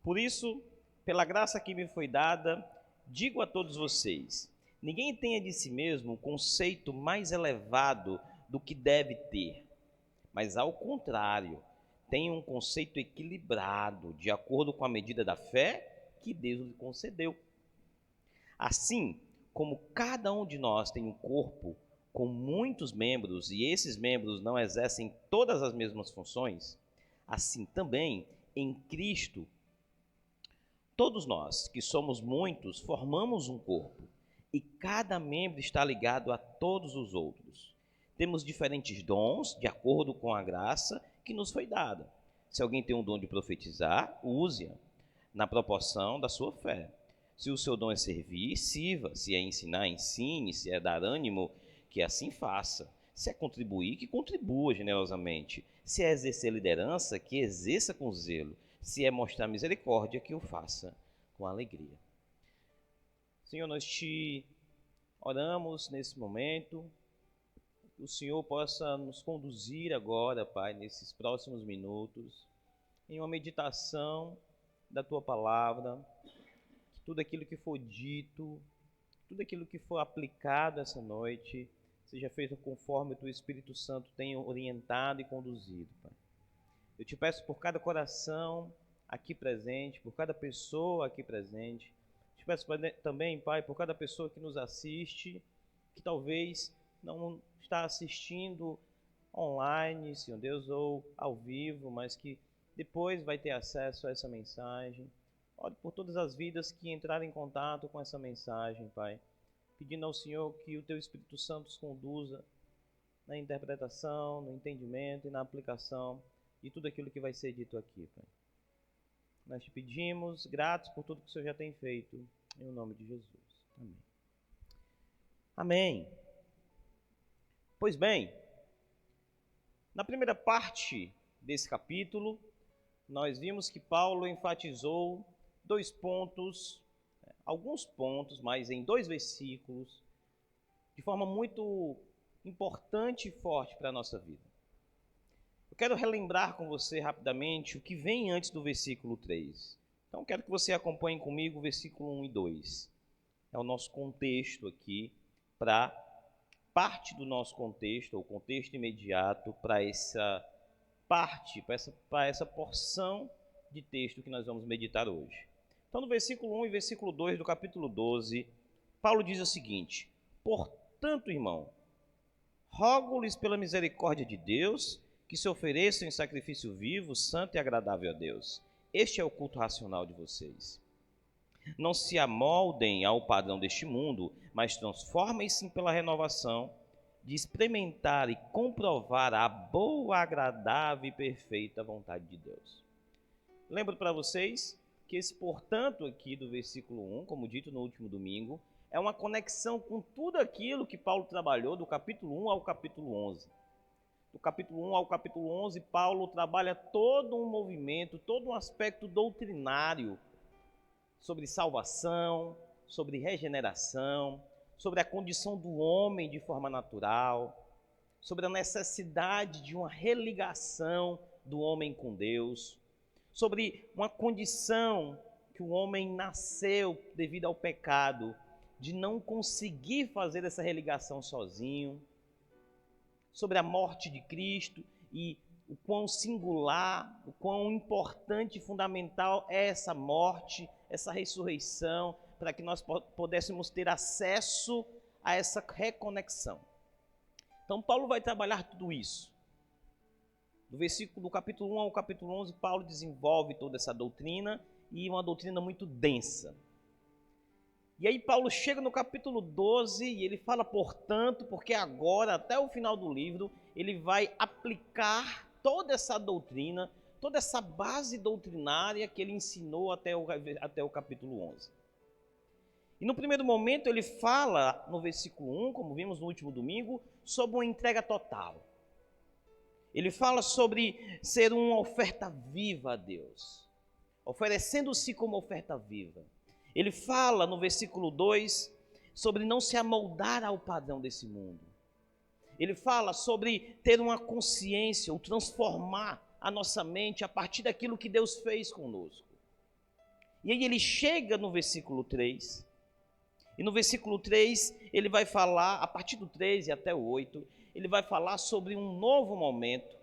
Por isso, pela graça que me foi dada, digo a todos vocês, ninguém tenha de si mesmo um conceito mais elevado do que deve ter, mas ao contrário, tenha um conceito equilibrado, de acordo com a medida da fé que Deus lhe concedeu. Assim, como cada um de nós tem um corpo com muitos membros e esses membros não exercem todas as mesmas funções, assim também em Cristo, todos nós que somos muitos formamos um corpo e cada membro está ligado a todos os outros. Temos diferentes dons de acordo com a graça que nos foi dada. Se alguém tem um dom de profetizar, use-a na proporção da sua fé. Se o seu dom é servir, sirva. Se é ensinar, ensine. Se é dar ânimo, que assim faça. Se é contribuir, que contribua generosamente. Se é exercer liderança, que exerça com zelo. Se é mostrar misericórdia, que o faça com alegria. Senhor, nós te oramos nesse momento. Que o Senhor possa nos conduzir agora, Pai, nesses próximos minutos, em uma meditação da Tua Palavra, que tudo aquilo que for dito, tudo aquilo que for aplicado essa noite, seja feito conforme o Teu Espírito Santo tem orientado e conduzido, Pai. Eu te peço por cada coração aqui presente, por cada pessoa aqui presente, te peço também, Pai, por cada pessoa que nos assiste, que talvez não está assistindo online, Senhor Deus, ou ao vivo, mas que depois vai ter acesso a essa mensagem. Ore por todas as vidas que entraram em contato com essa mensagem, Pai, pedindo ao Senhor que o Teu Espírito Santo os conduza na interpretação, no entendimento e na aplicação de tudo aquilo que vai ser dito aqui, Pai. Nós te pedimos, gratos por tudo que o Senhor já tem feito, em nome de Jesus. Amém. Amém. Pois bem, na primeira parte desse capítulo, nós vimos que Paulo enfatizou 2 pontos, alguns pontos, mas em 2 versículos, de forma muito importante e forte para a nossa vida. Eu quero relembrar com você rapidamente o que vem antes do versículo 3. Então, quero que você acompanhe comigo o versículo 1 e 2. É o nosso contexto aqui para parte do nosso contexto, ou contexto imediato, para essa parte, para essa porção de texto que nós vamos meditar hoje. Então, no versículo 1 e versículo 2 do capítulo 12, Paulo diz o seguinte: Portanto, irmão, rogo-lhes pela misericórdia de Deus que se ofereçam em sacrifício vivo, santo e agradável a Deus. Este é o culto racional de vocês. Não se amoldem ao padrão deste mundo, mas transformem-se pela renovação de experimentar e comprovar a boa, agradável e perfeita vontade de Deus. Lembro para vocês que esse portanto aqui do versículo 1, como dito no último domingo, é uma conexão com tudo aquilo que Paulo trabalhou do capítulo 1 ao capítulo 11. Do capítulo 1 ao capítulo 11, Paulo trabalha todo um movimento, todo um aspecto doutrinário sobre salvação, sobre regeneração, sobre a condição do homem de forma natural, sobre a necessidade de uma religação do homem com Deus, sobre uma condição que o homem nasceu devido ao pecado, de não conseguir fazer essa religação sozinho, sobre a morte de Cristo e o quão singular, o quão importante e fundamental é essa morte, essa ressurreição, para que nós pudéssemos ter acesso a essa reconexão. Então, Paulo vai trabalhar tudo isso. Do capítulo 1 ao capítulo 11, Paulo desenvolve toda essa doutrina, e uma doutrina muito densa. E aí Paulo chega no capítulo 12 e ele fala, portanto, porque agora, até o final do livro, ele vai aplicar toda essa doutrina, toda essa base doutrinária que ele ensinou até o capítulo 11. E no primeiro momento ele fala, no versículo 1, como vimos no último domingo, sobre uma entrega total. Ele fala sobre ser uma oferta viva a Deus, oferecendo-se como oferta viva. Ele fala no versículo 2 sobre não se amoldar ao padrão desse mundo. Ele fala sobre ter uma consciência, ou transformar a nossa mente a partir daquilo que Deus fez conosco. E aí ele chega no versículo 3, e no versículo 3 ele vai falar, a partir do 3 e até o 8, ele vai falar sobre um novo momento,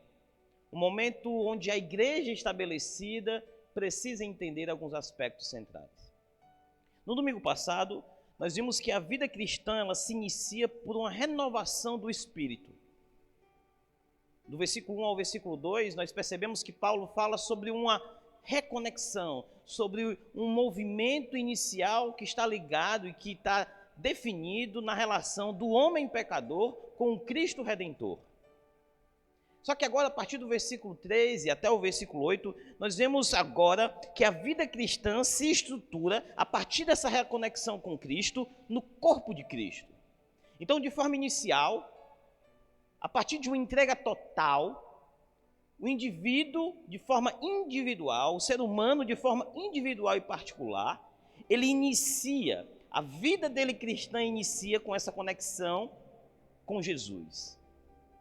um momento onde a igreja estabelecida precisa entender alguns aspectos centrais. No domingo passado, nós vimos que a vida cristã ela se inicia por uma renovação do espírito. Do versículo 1 ao versículo 2, nós percebemos que Paulo fala sobre uma reconexão, sobre um movimento inicial que está ligado e que está definido na relação do homem pecador com o Cristo Redentor. Só que agora, a partir do versículo 3 e até o versículo 8, nós vemos agora que a vida cristã se estrutura a partir dessa reconexão com Cristo no corpo de Cristo. Então, de forma inicial, a partir de uma entrega total, o indivíduo, de forma individual, o ser humano, de forma individual e particular, ele inicia, a vida dele cristã inicia com essa conexão com Jesus.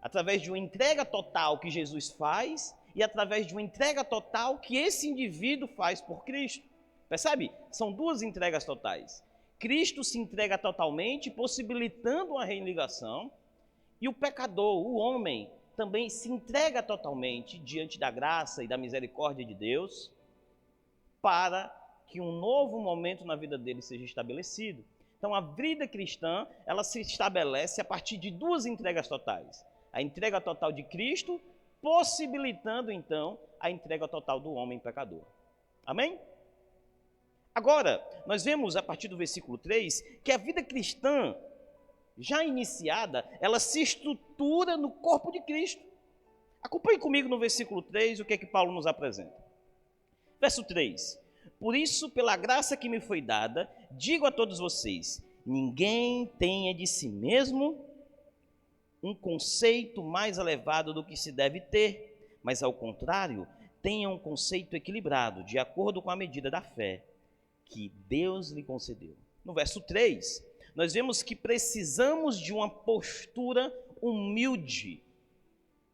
Através de uma entrega total que Jesus faz e através de uma entrega total que esse indivíduo faz por Cristo. Percebe? São duas entregas totais. Cristo se entrega totalmente, possibilitando uma religação, e o pecador, o homem, também se entrega totalmente diante da graça e da misericórdia de Deus para que um novo momento na vida dele seja estabelecido. Então, a vida cristã, ela se estabelece a partir de duas entregas totais. A entrega total de Cristo, possibilitando, então, a entrega total do homem pecador. Amém? Agora, nós vemos, a partir do versículo 3, que a vida cristã, já iniciada, ela se estrutura no corpo de Cristo. Acompanhe comigo no versículo 3, o que é que Paulo nos apresenta. Verso 3. Por isso, pela graça que me foi dada, digo a todos vocês, ninguém tenha de si mesmo um conceito mais elevado do que se deve ter, mas ao contrário, tenha um conceito equilibrado, de acordo com a medida da fé que Deus lhe concedeu. No verso 3, nós vemos que precisamos de uma postura humilde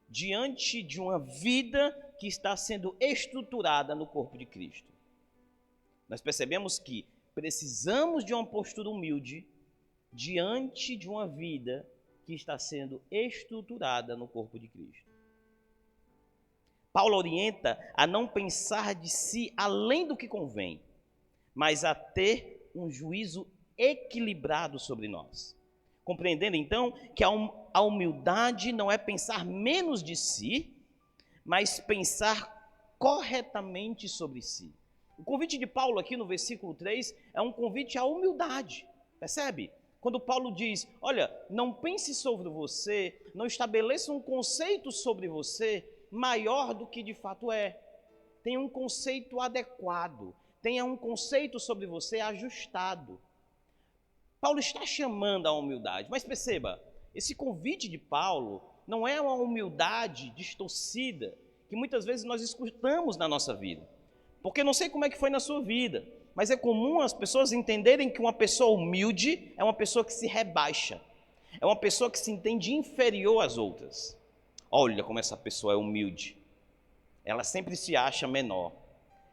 diante de uma vida que está sendo estruturada no corpo de Cristo. Nós percebemos que precisamos de uma postura humilde diante de uma vida que está sendo estruturada no corpo de Cristo. Paulo orienta a não pensar de si além do que convém, mas a ter um juízo equilibrado sobre nós. Compreendendo então que a humildade não é pensar menos de si, mas pensar corretamente sobre si. O convite de Paulo aqui no versículo 3 é um convite à humildade, percebe? Quando Paulo diz, olha, não pense sobre você, não estabeleça um conceito sobre você maior do que de fato é. Tenha um conceito adequado, tenha um conceito sobre você ajustado. Paulo está chamando a humildade, mas perceba, esse convite de Paulo não é uma humildade distorcida que muitas vezes nós escutamos na nossa vida. Porque não sei como é que foi na sua vida, mas é comum as pessoas entenderem que uma pessoa humilde é uma pessoa que se rebaixa, é uma pessoa que se entende inferior às outras. Olha como essa pessoa é humilde. ela sempre se acha menor,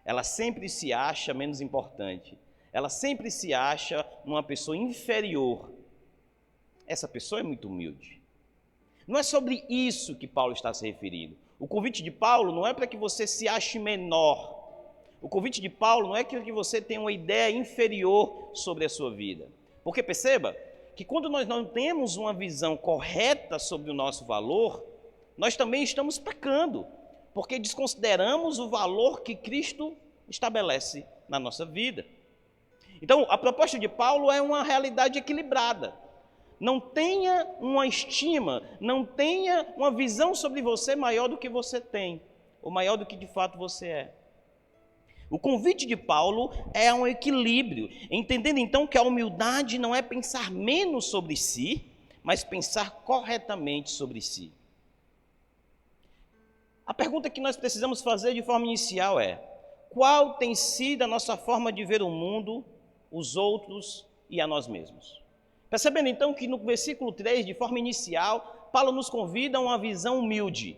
ela sempre se acha menos importante, ela sempre se acha uma pessoa inferior. Essa pessoa é muito humilde. Não é sobre isso que Paulo está se referindo. O convite de Paulo não é para que você se ache menor. O convite de Paulo não é que você tenha uma ideia inferior sobre a sua vida. Porque perceba que quando nós não temos uma visão correta sobre o nosso valor, nós também estamos pecando, porque desconsideramos o valor que Cristo estabelece na nossa vida. Então, a proposta de Paulo é uma realidade equilibrada. Não tenha uma estima, não tenha uma visão sobre você maior do que você tem, ou maior do que de fato você é. O convite de Paulo é um equilíbrio, entendendo então que a humildade não é pensar menos sobre si, mas pensar corretamente sobre si. A pergunta que nós precisamos fazer de forma inicial é: qual tem sido a nossa forma de ver o mundo, os outros e a nós mesmos? Percebendo então que no versículo 3, de forma inicial, Paulo nos convida a uma visão humilde.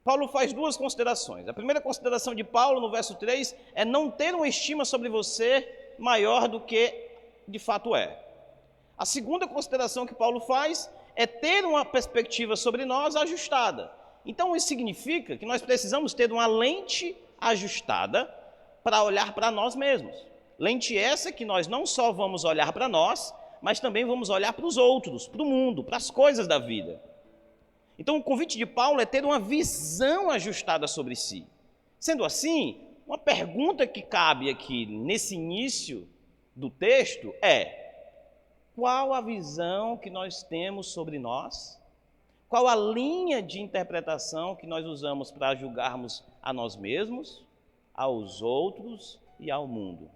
Paulo faz duas considerações. A primeira consideração de Paulo, no verso 3, é não ter uma estima sobre você maior do que de fato é. A segunda consideração que Paulo faz é ter uma perspectiva sobre nós ajustada. Então isso significa que nós precisamos ter uma lente ajustada para olhar para nós mesmos. Lente essa que nós não só vamos olhar para nós, mas também vamos olhar para os outros, para o mundo, para as coisas da vida. Então o convite de Paulo é ter uma visão ajustada sobre si. Sendo assim, uma pergunta que cabe aqui nesse início do texto é: qual a visão que nós temos sobre nós? Qual a linha de interpretação que nós usamos para julgarmos a nós mesmos, aos outros e ao mundo?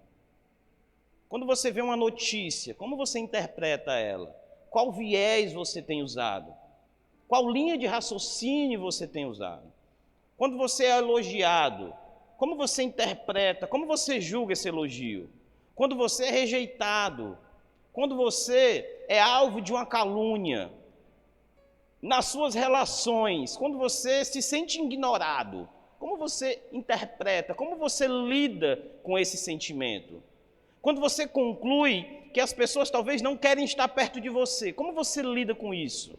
Quando você vê uma notícia, como você interpreta ela? Qual viés você tem usado? Qual linha de raciocínio você tem usado? Quando você é elogiado, como você interpreta, como você julga esse elogio? Quando você é rejeitado, quando você é alvo de uma calúnia, nas suas relações, quando você se sente ignorado, como você interpreta, como você lida com esse sentimento? Quando você conclui que as pessoas talvez não querem estar perto de você, como você lida com isso?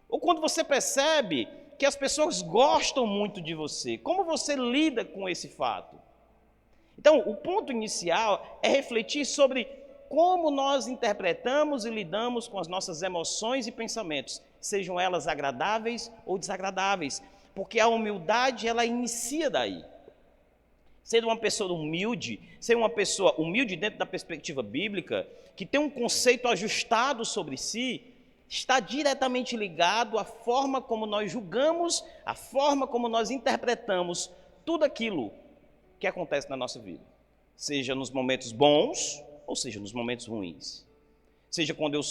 Ou quando você percebe que as pessoas gostam muito de você, como você lida com esse fato? Então, o ponto inicial é refletir sobre como nós interpretamos e lidamos com as nossas emoções e pensamentos, sejam elas agradáveis ou desagradáveis, porque a humildade, ela inicia daí. Ser uma pessoa humilde, ser uma pessoa humilde dentro da perspectiva bíblica, que tem um conceito ajustado sobre si, está diretamente ligado à forma como nós julgamos, à forma como nós interpretamos tudo aquilo que acontece na nossa vida. Seja nos momentos bons, ou seja nos momentos ruins. Seja quando eu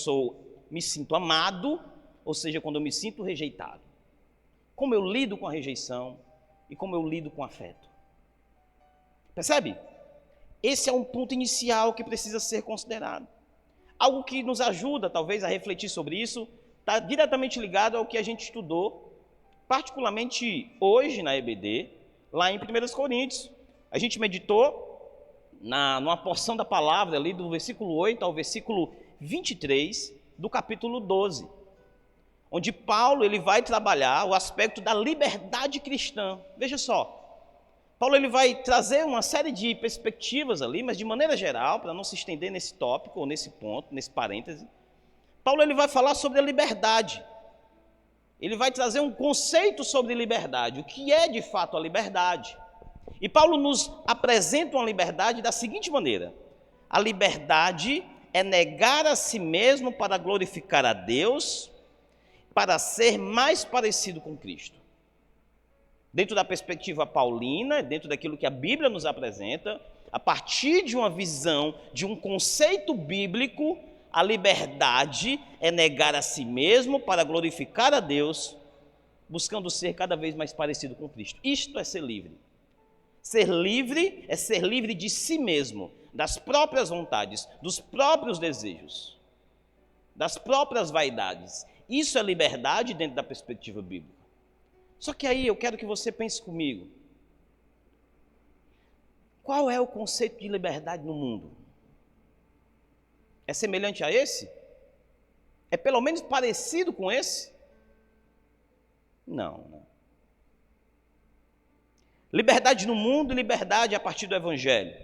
me sinto amado, ou seja quando eu me sinto rejeitado. Como eu lido com a rejeição e como eu lido com o afeto. Percebe? Esse é um ponto inicial que precisa ser considerado. Algo que nos ajuda, talvez, a refletir sobre isso, está diretamente ligado ao que a gente estudou, particularmente hoje na EBD, lá em 1 Coríntios. A gente meditou numa porção da palavra ali do versículo 8 ao versículo 23 do capítulo 12, onde Paulo ele vai trabalhar o aspecto da liberdade cristã. Veja só, Paulo ele vai trazer uma série de perspectivas ali, mas de maneira geral, para não se estender nesse tópico, ou nesse ponto, nesse parêntese, Paulo ele vai falar sobre a liberdade. Ele vai trazer um conceito sobre liberdade, o que é de fato a liberdade. E Paulo nos apresenta uma liberdade da seguinte maneira: a liberdade é negar a si mesmo para glorificar a Deus, para ser mais parecido com Cristo. Dentro da perspectiva paulina, dentro daquilo que a Bíblia nos apresenta, a partir de uma visão, de um conceito bíblico, a liberdade é negar a si mesmo para glorificar a Deus, buscando ser cada vez mais parecido com Cristo. Isto é ser livre. Ser livre é ser livre de si mesmo, das próprias vontades, dos próprios desejos, das próprias vaidades. Isso é liberdade dentro da perspectiva bíblica. Só que aí eu quero que você pense comigo. Qual é o conceito de liberdade no mundo? É semelhante a esse? É pelo menos parecido com esse? Não. Liberdade no mundo e liberdade a partir do Evangelho.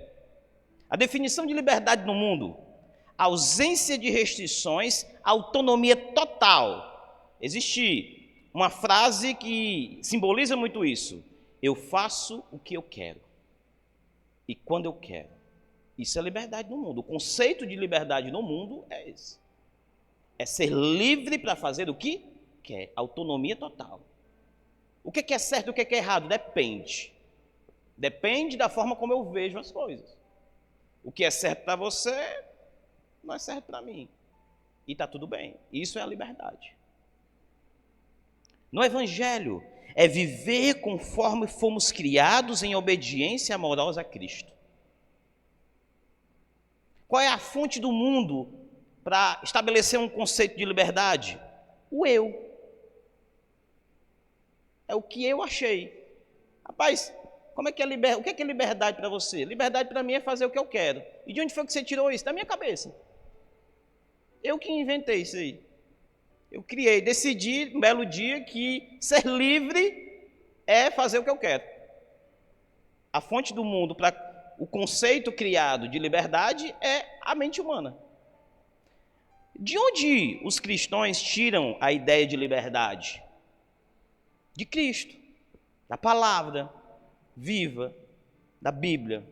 A definição de liberdade no mundo: ausência de restrições, autonomia total. Existe uma frase que simboliza muito isso: eu faço o que eu quero e quando eu quero. Isso é liberdade no mundo. O conceito de liberdade no mundo é esse: é ser livre para fazer o que quer, autonomia total. O que é certo e o que é errado? Depende da forma como eu vejo as coisas. O que é certo para você não é certo para mim. E está tudo bem. Isso é a liberdade. No Evangelho, é viver conforme fomos criados em obediência amorosa a Cristo. Qual é a fonte do mundo para estabelecer um conceito de liberdade? O eu. É o que eu achei. Rapaz, o que é liberdade para você? Liberdade para mim é fazer o que eu quero. E de onde foi que você tirou isso? Da minha cabeça. Eu que inventei isso aí. Eu criei, decidi um belo dia que ser livre é fazer o que eu quero. A fonte do mundo para o conceito criado de liberdade é a mente humana. De onde os cristãos tiram a ideia de liberdade? De Cristo, da palavra viva, da Bíblia,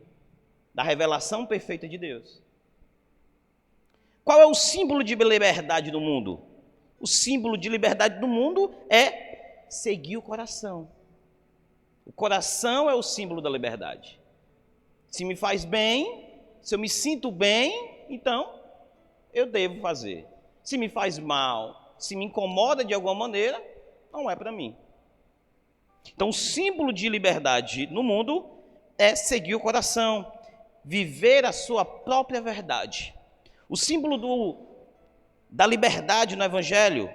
da revelação perfeita de Deus. Qual é o símbolo de liberdade no mundo? O símbolo de liberdade no mundo é seguir o coração. O coração é o símbolo da liberdade. Se me faz bem, se eu me sinto bem, então eu devo fazer. Se me faz mal, se me incomoda de alguma maneira, não é para mim. Então, o símbolo de liberdade no mundo é seguir o coração, viver a sua própria verdade. O símbolo da liberdade no Evangelho: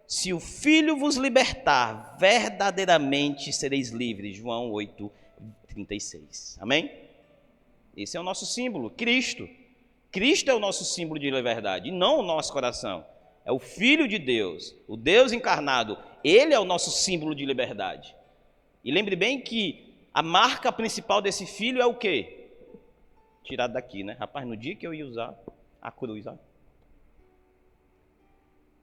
se o Filho vos libertar, verdadeiramente sereis livres. João 8:36. Amém? Esse é o nosso símbolo, Cristo. Cristo é o nosso símbolo de liberdade, e não o nosso coração. É o Filho de Deus, o Deus encarnado. Ele é o nosso símbolo de liberdade. E lembre bem que a marca principal desse filho é o quê? Tirado daqui, né? Rapaz, no dia que eu ia usar a cruz, ó.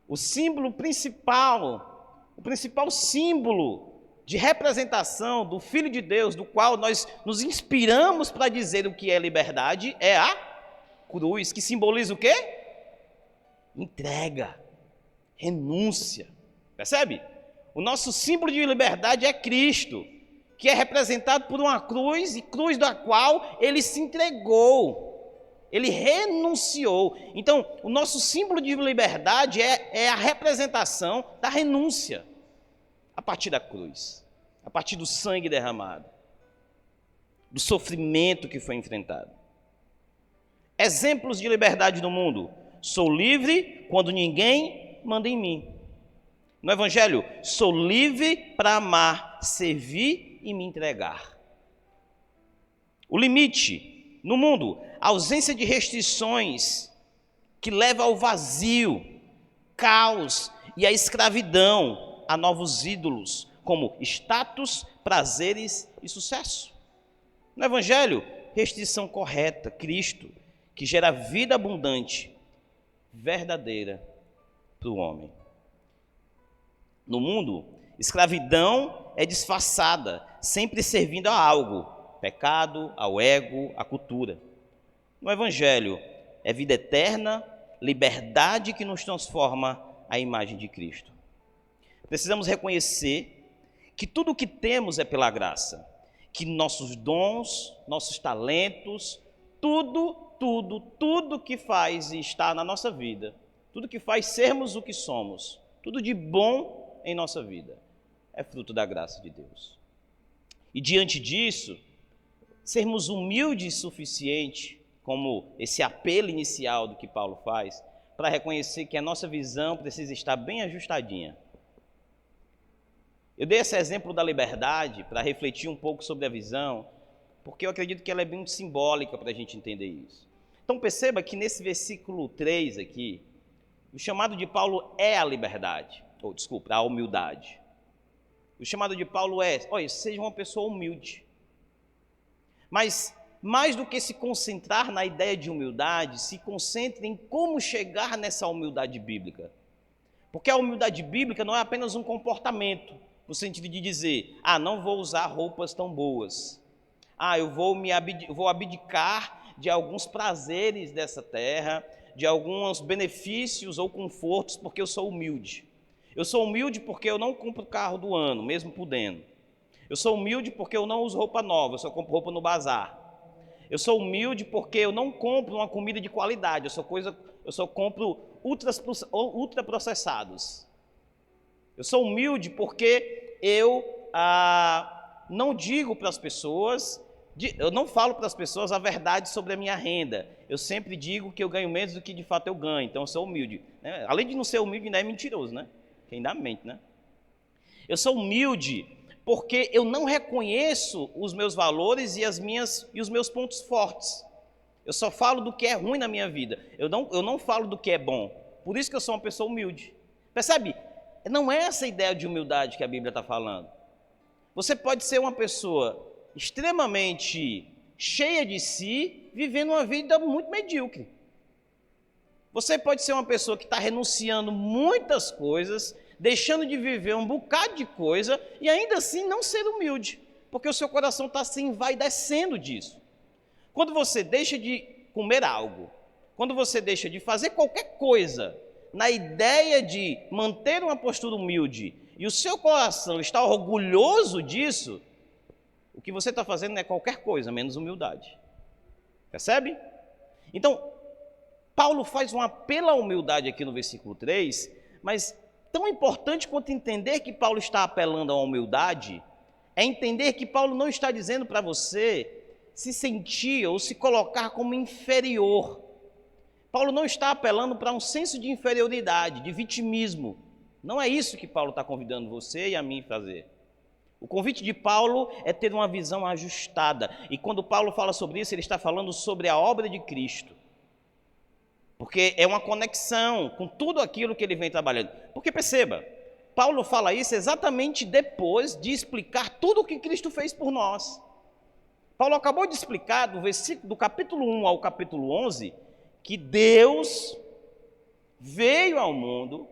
O símbolo principal, o principal símbolo de representação do Filho de Deus, do qual nós nos inspiramos para dizer o que é liberdade, é a cruz, que simboliza o quê? Entrega, renúncia. Percebe? O nosso símbolo de liberdade é Cristo, que é representado por uma cruz, e cruz da qual ele se entregou, ele renunciou. Então, o nosso símbolo de liberdade é a representação da renúncia, a partir da cruz, a partir do sangue derramado, do sofrimento que foi enfrentado. Exemplos de liberdade no mundo: sou livre quando ninguém manda em mim. No Evangelho, sou livre para amar, servir e me entregar. O limite no mundo: ausência de restrições que leva ao vazio, caos e à escravidão, a novos ídolos, como status, prazeres e sucesso. No Evangelho, restrição correta, Cristo, que gera vida abundante, verdadeira para o homem. No mundo, escravidão é disfarçada, sempre servindo a algo: pecado, ao ego, à cultura. No Evangelho, é vida eterna, liberdade que nos transforma à imagem de Cristo. Precisamos reconhecer que tudo o que temos é pela graça, que nossos dons, nossos talentos, tudo que faz e está na nossa vida, tudo que faz sermos o que somos, tudo de bom em nossa vida, é fruto da graça de Deus. E diante disso, sermos humildes o suficiente, como esse apelo inicial do que Paulo faz, para reconhecer que a nossa visão precisa estar bem ajustadinha. Eu dei esse exemplo da liberdade para refletir um pouco sobre a visão, porque eu acredito que ela é bem simbólica para a gente entender isso. Então perceba que nesse versículo 3 aqui, o chamado de Paulo é a liberdade, ou desculpa, a humildade. O chamado de Paulo é, olha, seja uma pessoa humilde. Mas mais do que se concentrar na ideia de humildade, se concentre em como chegar nessa humildade bíblica. Porque a humildade bíblica não é apenas um comportamento, no sentido de dizer, não vou usar roupas tão boas. Eu vou abdicar de alguns prazeres dessa terra, de alguns benefícios ou confortos, porque eu sou humilde. Eu sou humilde porque eu não compro carro do ano, mesmo podendo. Eu sou humilde porque eu não uso roupa nova, eu só compro roupa no bazar. Eu sou humilde porque eu não compro uma comida de qualidade, eu só compro ultraprocessados. Eu sou humilde porque eu não digo para as pessoas, eu não falo para as pessoas a verdade sobre a minha renda. Eu sempre digo que eu ganho menos do que de fato eu ganho, então eu sou humilde. Além de não ser humilde, ainda é mentiroso, né? Quem dá mente, né? Eu sou humilde porque eu não reconheço os meus valores e os meus pontos fortes. Eu só falo do que é ruim na minha vida. Eu não falo do que é bom. Por isso que eu sou uma pessoa humilde. Percebe? Não é essa ideia de humildade que a Bíblia está falando. Você pode ser uma pessoa extremamente cheia de si, vivendo uma vida muito medíocre. Você pode ser uma pessoa que está renunciando muitas coisas, deixando de viver um bocado de coisa e ainda assim não ser humilde, porque o seu coração está se envaidecendo disso. Quando você deixa de comer algo, quando você deixa de fazer qualquer coisa, na ideia de manter uma postura humilde, e o seu coração está orgulhoso disso, o que você está fazendo não é qualquer coisa, menos humildade. Percebe? Então, Paulo faz um apelo à humildade aqui no versículo 3, mas tão importante quanto entender que Paulo está apelando à humildade, é entender que Paulo não está dizendo para você se sentir ou se colocar como inferior. Paulo não está apelando para um senso de inferioridade, de vitimismo. Não é isso que Paulo está convidando você e a mim a fazer. O convite de Paulo é ter uma visão ajustada. E quando Paulo fala sobre isso, ele está falando sobre a obra de Cristo. Porque é uma conexão com tudo aquilo que ele vem trabalhando. Porque perceba, Paulo fala isso exatamente depois de explicar tudo o que Cristo fez por nós. Paulo acabou de explicar do capítulo 1 ao capítulo 11, que Deus veio ao mundo,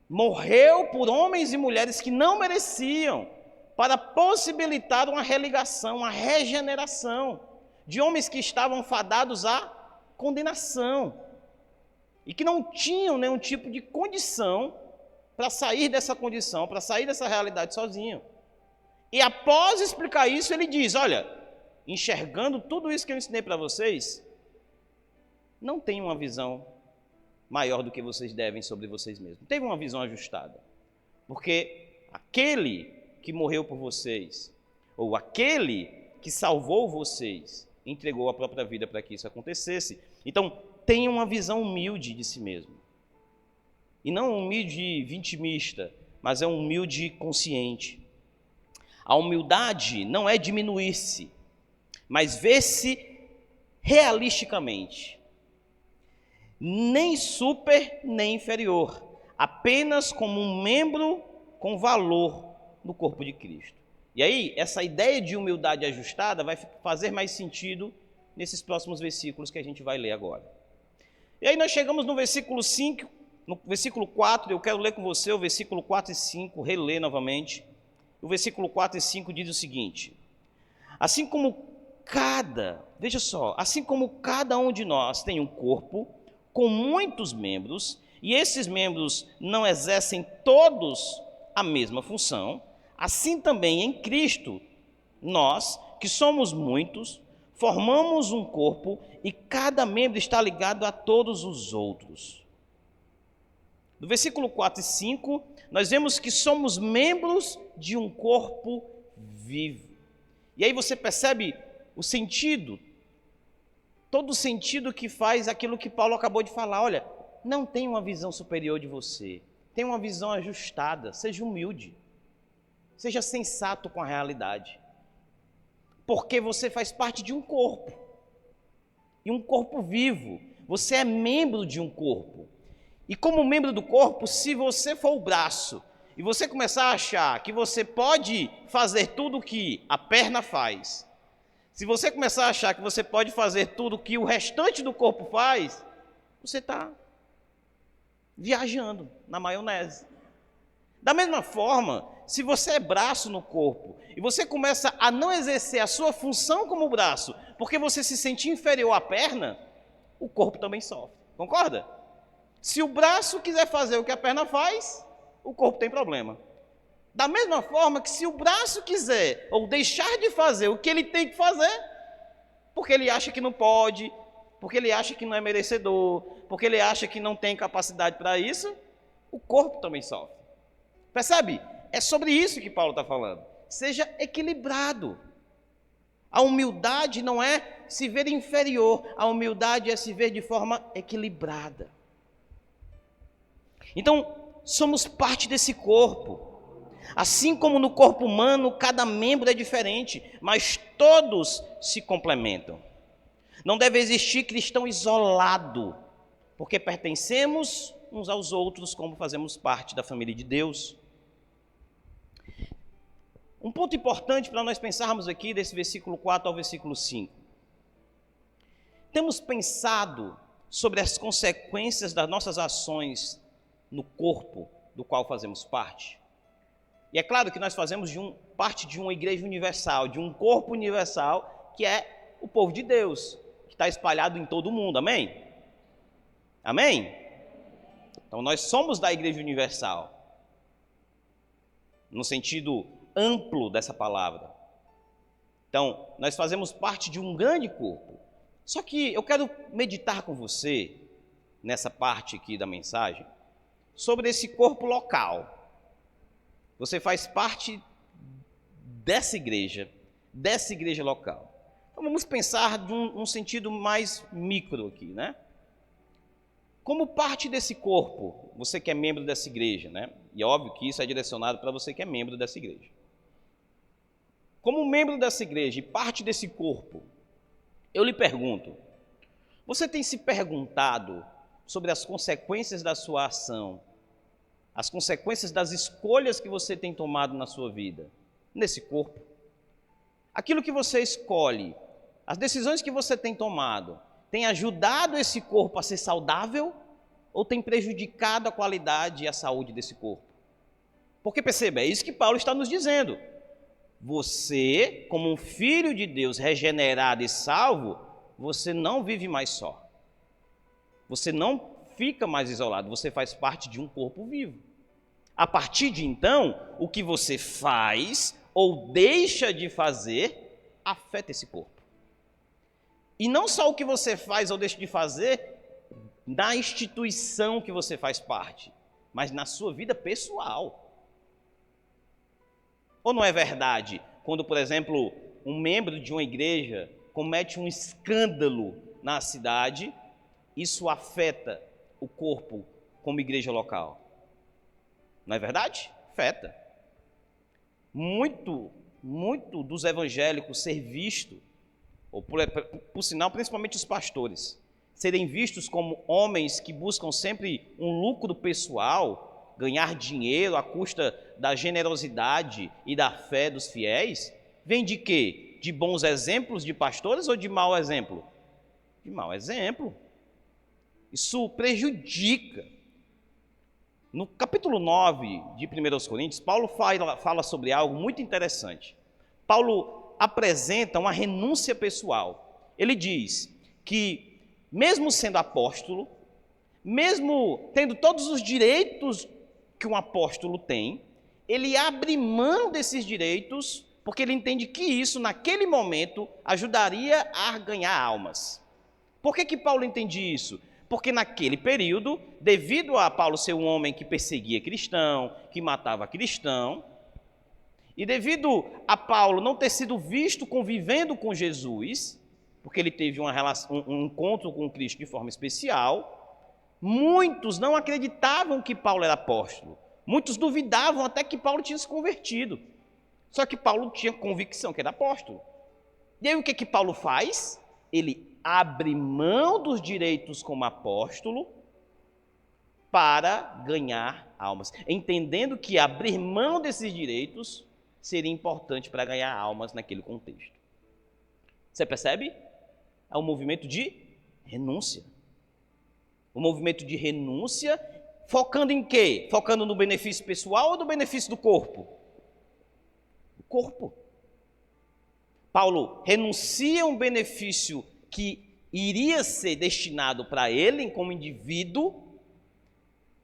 morreu por homens e mulheres que não mereciam, para possibilitar uma religação, uma regeneração de homens que estavam fadados à condenação e que não tinham nenhum tipo de condição para sair dessa condição, para sair dessa realidade sozinho. E após explicar isso, ele diz, olha, enxergando tudo isso que eu ensinei para vocês, não tem uma visão maior do que vocês devem sobre vocês mesmos. Teve uma visão ajustada. Porque aquele que morreu por vocês, ou aquele que salvou vocês, entregou a própria vida para que isso acontecesse. Então, tenha uma visão humilde de si mesmo. E não um humilde vitimista, mas é um humilde consciente. A humildade não é diminuir-se, mas ver-se realisticamente. Nem super, nem inferior. Apenas como um membro com valor no corpo de Cristo. E aí, essa ideia de humildade ajustada vai fazer mais sentido nesses próximos versículos que a gente vai ler agora. E aí nós chegamos no versículo 5, no versículo 4, eu quero ler com você o versículo 4 e 5, reler novamente. O versículo 4 e 5 diz o seguinte: assim como cada um de nós tem um corpo com muitos membros, e esses membros não exercem todos a mesma função, assim também em Cristo, nós, que somos muitos, formamos um corpo e cada membro está ligado a todos os outros. No versículo 4 e 5, nós vemos que somos membros de um corpo vivo. E aí você percebe o sentido, todo o sentido que faz aquilo que Paulo acabou de falar. Olha, não tenha uma visão superior de você, tenha uma visão ajustada, seja humilde. seja sensato com a realidade. Porque você faz parte de um corpo. E um corpo vivo. Você é membro de um corpo. E como membro do corpo, se você for o braço e você começar a achar que você pode fazer tudo o que a perna faz, se você começar a achar que você pode fazer tudo o que o restante do corpo faz, você está viajando na maionese. Da mesma forma, se você é braço no corpo e você começa a não exercer a sua função como braço porque você se sente inferior à perna, o corpo também sofre. Concorda? Se o braço quiser fazer o que a perna faz, o corpo tem problema. Da mesma forma que se o braço quiser ou deixar de fazer o que ele tem que fazer, porque ele acha que não pode, porque ele acha que não é merecedor, porque ele acha que não tem capacidade para isso, o corpo também sofre. Percebe? É sobre isso que Paulo está falando. Seja equilibrado. A humildade não é se ver inferior, a humildade é se ver de forma equilibrada. Então, somos parte desse corpo. Assim como no corpo humano, cada membro é diferente, mas todos se complementam. Não deve existir cristão isolado, porque pertencemos uns aos outros, como fazemos parte da família de Deus. Um ponto importante para nós pensarmos aqui, desse versículo 4 ao versículo 5. Temos pensado sobre as consequências das nossas ações no corpo do qual fazemos parte. E é claro que nós fazemos parte de uma igreja universal, de um corpo universal, que é o povo de Deus, que está espalhado em todo o mundo, amém? Amém? Então nós somos da igreja universal, no sentido amplo dessa palavra. Então, nós fazemos parte de um grande corpo. Só que eu quero meditar com você, nessa parte aqui da mensagem, sobre esse corpo local. Você faz parte dessa igreja local. Então vamos pensar de um sentido mais micro aqui, né? Como parte desse corpo, você que é membro dessa igreja, né? E é óbvio que isso é direcionado para você que é membro dessa igreja. Como membro dessa igreja e parte desse corpo, eu lhe pergunto, você tem se perguntado sobre as consequências da sua ação, as consequências das escolhas que você tem tomado na sua vida, nesse corpo? Aquilo que você escolhe, as decisões que você tem tomado, tem ajudado esse corpo a ser saudável ou tem prejudicado a qualidade e a saúde desse corpo? Porque perceba, é isso que Paulo está nos dizendo. Você, como um filho de Deus regenerado e salvo, você não vive mais só. Você não fica mais isolado, você faz parte de um corpo vivo. A partir de então, o que você faz ou deixa de fazer afeta esse corpo. E não só o que você faz ou deixa de fazer na instituição que você faz parte, mas na sua vida pessoal. Ou não é verdade, quando, por exemplo, um membro de uma igreja comete um escândalo na cidade, isso afeta o corpo como igreja local? Não é verdade? Afeta. Muito dos evangélicos ser visto, ou por sinal, principalmente os pastores, serem vistos como homens que buscam sempre um lucro pessoal, ganhar dinheiro à custa da generosidade e da fé dos fiéis, vem de quê? De bons exemplos de pastores ou de mau exemplo? De mau exemplo. Isso prejudica. No capítulo 9 de 1 Coríntios, Paulo fala sobre algo muito interessante. Paulo apresenta uma renúncia pessoal. Ele diz que, mesmo sendo apóstolo, mesmo tendo todos os direitos que um apóstolo tem, ele abre mão desses direitos porque ele entende que isso, naquele momento, ajudaria a ganhar almas. Por que Paulo entende isso? Porque naquele período, devido a Paulo ser um homem que perseguia cristão, que matava cristão, e devido a Paulo não ter sido visto convivendo com Jesus, porque ele teve um encontro com Cristo de forma especial, muitos não acreditavam que Paulo era apóstolo. Muitos duvidavam até que Paulo tinha se convertido. Só que Paulo tinha convicção que era apóstolo. E aí o que Paulo faz? Ele abre mão dos direitos como apóstolo para ganhar almas, entendendo que abrir mão desses direitos seria importante para ganhar almas naquele contexto. Você percebe? É um movimento de renúncia. Um movimento de renúncia focando em quê? Focando no benefício pessoal ou no benefício do corpo? O corpo. Paulo renuncia a um benefício que iria ser destinado para ele como indivíduo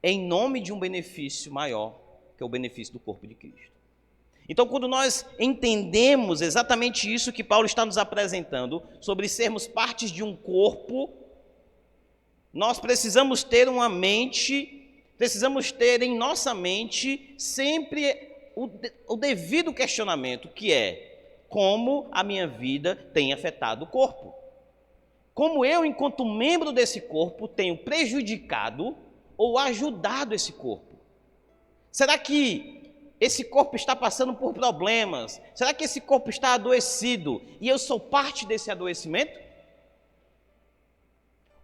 em nome de um benefício maior, que é o benefício do corpo de Cristo. Então, quando nós entendemos exatamente isso que Paulo está nos apresentando, sobre sermos partes de um corpo, nós precisamos ter uma mente, precisamos ter em nossa mente sempre o devido questionamento, que é como a minha vida tem afetado o corpo. Como eu, enquanto membro desse corpo, tenho prejudicado ou ajudado esse corpo? Será que esse corpo está passando por problemas? Será que esse corpo está adoecido e eu sou parte desse adoecimento?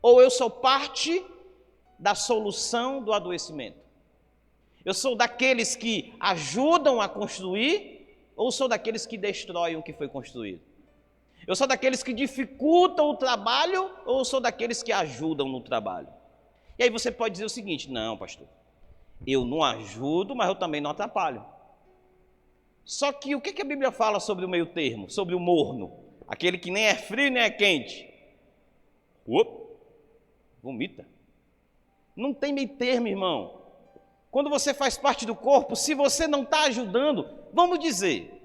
Ou eu sou parte da solução do adoecimento? Eu sou daqueles que ajudam a construir ou sou daqueles que destroem o que foi construído? Eu sou daqueles que dificultam o trabalho ou sou daqueles que ajudam no trabalho? E aí você pode dizer o seguinte: não, pastor, eu não ajudo, mas eu também não atrapalho. Só que o que a Bíblia fala sobre o meio termo, sobre o morno? Aquele que nem é frio nem é quente. Vomita. Não tem meio termo, irmão. Quando você faz parte do corpo, se você não está ajudando, vamos dizer,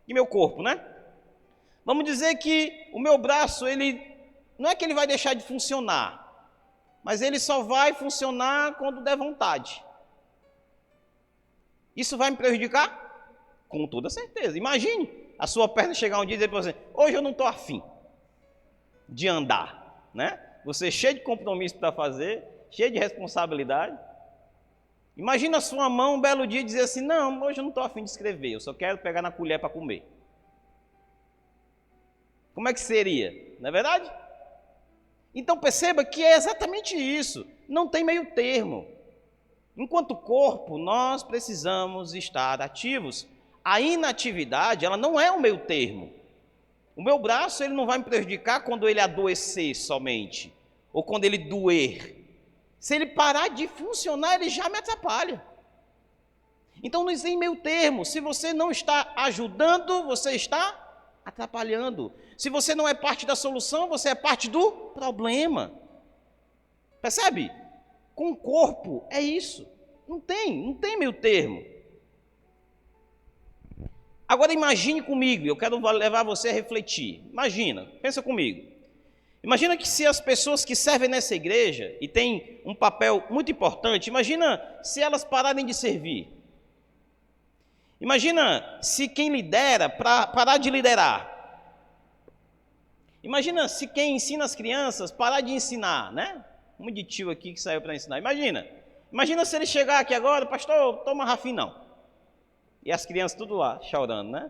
e meu corpo, né? Vamos dizer que o meu braço, ele não é que ele vai deixar de funcionar, mas ele só vai funcionar quando der vontade. Isso vai me prejudicar? Com toda certeza. Imagine a sua perna chegar um dia e dizer para você: hoje eu não estou afim de andar, né? Você cheio de compromisso para fazer, cheio de responsabilidade. Imagina a sua mão um belo dia e dizer assim: não, hoje eu não estou afim de escrever, eu só quero pegar na colher para comer. Como é que seria? Não é verdade? Então perceba que é exatamente isso, não tem meio termo. Enquanto corpo, nós precisamos estar ativos. A inatividade, ela não é o meio termo. O meu braço, ele não vai me prejudicar quando ele adoecer somente, ou quando ele doer. Se ele parar de funcionar, ele já me atrapalha. Então não existe meio termo. Se você não está ajudando, você está atrapalhando. Se você não é parte da solução, você é parte do problema. Percebe? Com o corpo é isso. Não tem meio termo. Agora imagine comigo, eu quero levar você a refletir. Imagina, pensa comigo. Imagina que se as pessoas que servem nessa igreja e têm um papel muito importante, imagina se elas pararem de servir. Imagina se quem lidera parar de liderar. Imagina se quem ensina as crianças parar de ensinar, né? Um de tio aqui que saiu para ensinar. Imagina se ele chegar aqui agora: pastor, toma Rafim não. E as crianças tudo lá, chorando, né?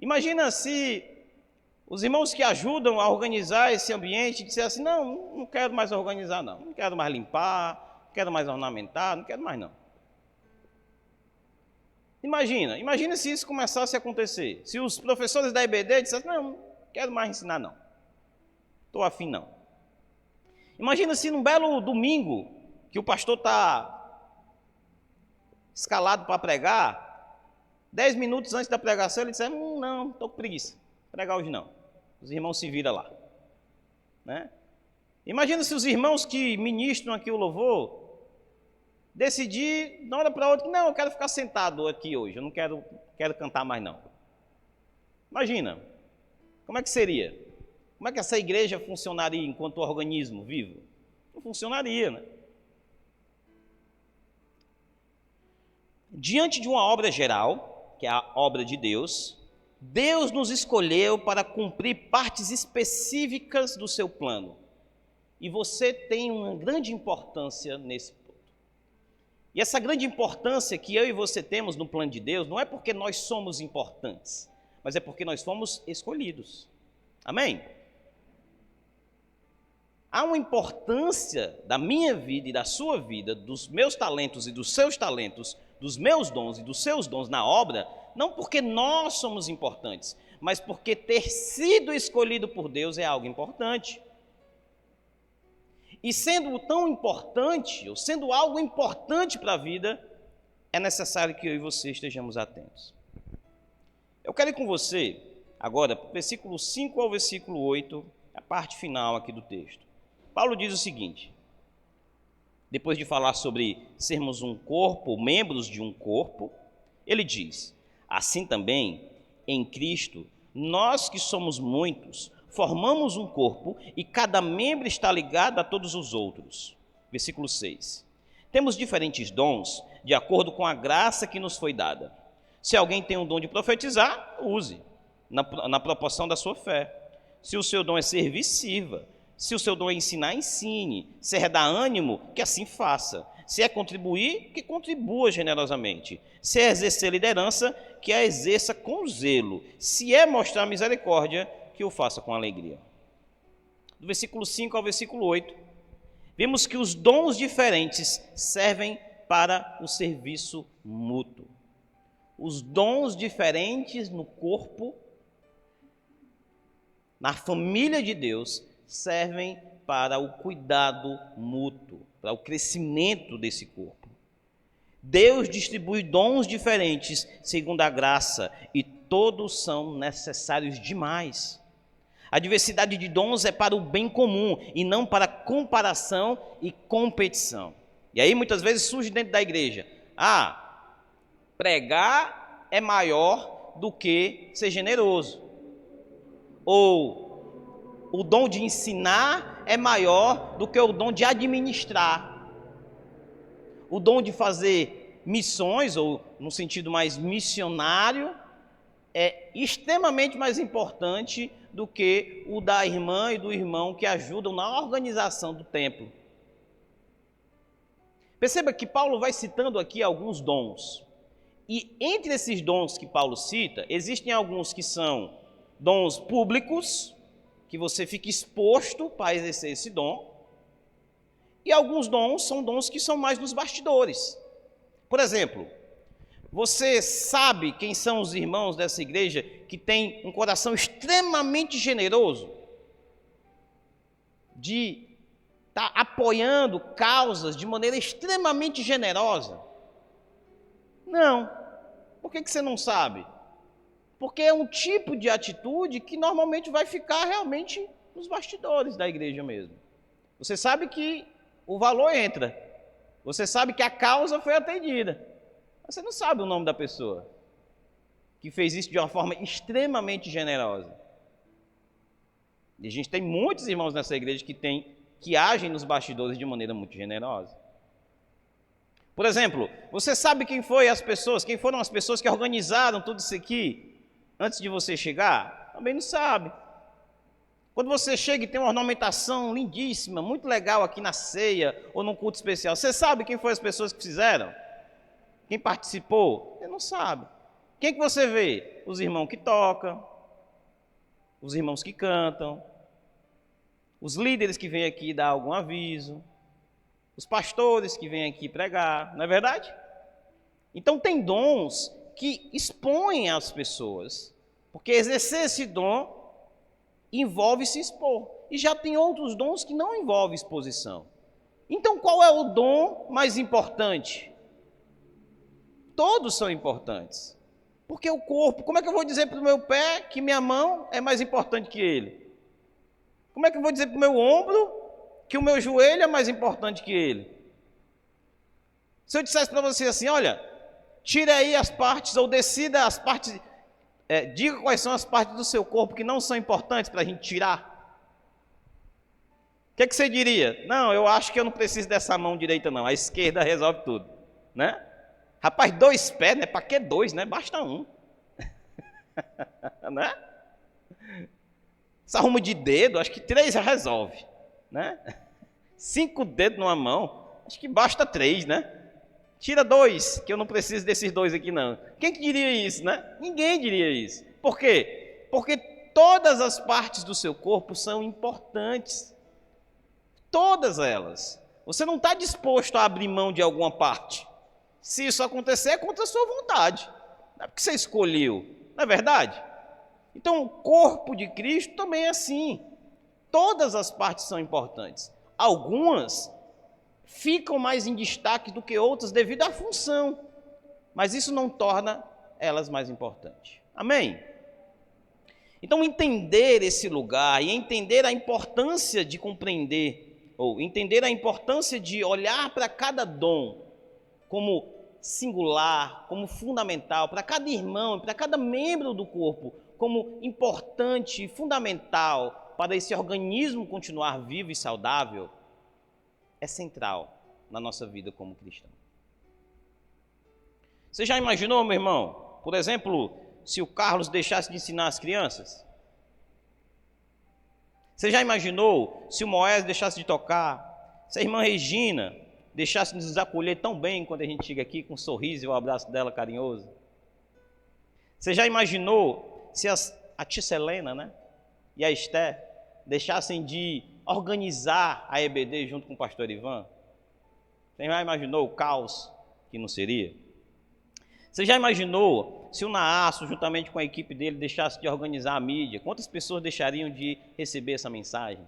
Imagina se os irmãos que ajudam a organizar esse ambiente disserem assim: não quero mais organizar não, não quero mais limpar, não quero mais ornamentar, não quero mais não. Imagina se isso começasse a acontecer. Se os professores da EBD dissessem: não quero mais ensinar não, estou afim não. Imagina se num belo domingo, que o pastor está escalado para pregar, 10 minutos antes da pregação ele disse: não, estou com preguiça, pregar hoje não. Os irmãos se viram lá, né? Imagina se os irmãos que ministram aqui o louvor decidir, de uma hora para outra, que não, eu quero ficar sentado aqui hoje, eu não quero cantar mais não. Imagina, como é que seria? Como é que essa igreja funcionaria enquanto organismo vivo? Não funcionaria, né? Diante de uma obra geral, que é a obra de Deus, Deus nos escolheu para cumprir partes específicas do seu plano. E você tem uma grande importância nesse ponto. E essa grande importância que eu e você temos no plano de Deus não é porque nós somos importantes, mas é porque nós fomos escolhidos. Amém? Há uma importância da minha vida e da sua vida, dos meus talentos e dos seus talentos, dos meus dons e dos seus dons na obra, não porque nós somos importantes, mas porque ter sido escolhido por Deus é algo importante. E sendo tão importante, ou sendo algo importante para a vida, é necessário que eu e você estejamos atentos. Eu quero ir com você, agora, versículo 5 ao versículo 8, a parte final aqui do texto. Paulo diz o seguinte, depois de falar sobre sermos um corpo, membros de um corpo, ele diz, assim também, em Cristo, nós que somos muitos, formamos um corpo e cada membro está ligado a todos os outros. Versículo 6. Temos diferentes dons de acordo com a graça que nos foi dada. Se alguém tem um dom de profetizar, use, na proporção da sua fé. Se o seu dom é servir, sirva. Se o seu dom é ensinar, ensine. Se é dar ânimo, que assim faça. Se é contribuir, que contribua generosamente. Se é exercer liderança, que a exerça com zelo. Se é mostrar misericórdia, que o faça com alegria. Do versículo 5 ao versículo 8, vemos que os dons diferentes servem para o serviço mútuo. Os dons diferentes no corpo, na família de Deus, servem para o cuidado mútuo, para o crescimento desse corpo. Deus distribui dons diferentes segundo a graça e todos são necessários demais. A diversidade de dons é para o bem comum e não para comparação e competição. E aí muitas vezes surge dentro da igreja, pregar é maior do que ser generoso. Ou o dom de ensinar é maior do que o dom de administrar. O dom de fazer missões, ou no sentido mais missionário, é extremamente mais importante do que o da irmã e do irmão que ajudam na organização do templo. Perceba que Paulo vai citando aqui alguns dons. E entre esses dons que Paulo cita, existem alguns que são dons públicos, que você fica exposto para exercer esse dom, e alguns dons são dons que são mais nos bastidores. Por exemplo, você sabe quem são os irmãos dessa igreja que tem um coração extremamente generoso, de estar apoiando causas de maneira extremamente generosa? Não. Por que você não sabe? Porque é um tipo de atitude que normalmente vai ficar realmente nos bastidores da igreja mesmo. Você sabe que o valor entra. Você sabe que a causa foi atendida. Mas você não sabe o nome da pessoa que fez isso de uma forma extremamente generosa. E a gente tem muitos irmãos nessa igreja que agem nos bastidores de maneira muito generosa. Por exemplo, você sabe quem foram as pessoas que organizaram tudo isso aqui antes de você chegar? Também não sabe. Quando você chega e tem uma ornamentação lindíssima, muito legal aqui na ceia ou num culto especial, você sabe quem foram as pessoas que fizeram? Quem participou? Você não sabe. Quem que você vê? Os irmãos que tocam, os irmãos que cantam, os líderes que vêm aqui dar algum aviso, os pastores que vêm aqui pregar, não é verdade? Então tem dons que expõem as pessoas, porque exercer esse dom envolve se expor. E já tem outros dons que não envolvem exposição. Então qual é o dom mais importante? Todos são importantes. Porque o corpo, como é que eu vou dizer para o meu pé que minha mão é mais importante que ele? Como é que eu vou dizer para o meu ombro que o meu joelho é mais importante que ele? Se eu dissesse para você assim, olha, tire aí as partes, ou decida as partes, diga quais são as partes do seu corpo que não são importantes para a gente tirar. O que você diria? Não, eu acho que eu não preciso dessa mão direita não, a esquerda resolve tudo, né? Rapaz, 2 pés, né? Para que 2, né? Basta 1. Né? Essa arruma de dedo, acho que 3 já resolve, né? 5 dedos numa mão, acho que basta 3, né? Tira 2, que eu não preciso desses 2 aqui não. Quem que diria isso, né? Ninguém diria isso. Por quê? Porque todas as partes do seu corpo são importantes. Todas elas. Você não está disposto a abrir mão de alguma parte. Se isso acontecer, é contra a sua vontade. Não é porque você escolheu, não é verdade? Então, o corpo de Cristo também é assim. Todas as partes são importantes. Algumas ficam mais em destaque do que outras devido à função. Mas isso não torna elas mais importantes. Amém? Então, entender esse lugar e entender a importância de compreender, ou entender a importância de olhar para cada dom como singular, como fundamental, para cada irmão, para cada membro do corpo, como importante e fundamental para esse organismo continuar vivo e saudável, é central na nossa vida como cristão. Você já imaginou, meu irmão, por exemplo, se o Carlos deixasse de ensinar as crianças? Você já imaginou se o Moés deixasse de tocar? Se a irmã Regina deixasse de nos acolher tão bem quando a gente chega aqui com um sorriso e o abraço dela carinhoso? Você já imaginou se a tia Selena, né, e a Esté deixassem de organizar a EBD junto com o pastor Ivan? Você já imaginou o caos que não seria? Você já imaginou se o Naasso, juntamente com a equipe dele, deixasse de organizar a mídia? Quantas pessoas deixariam de receber essa mensagem?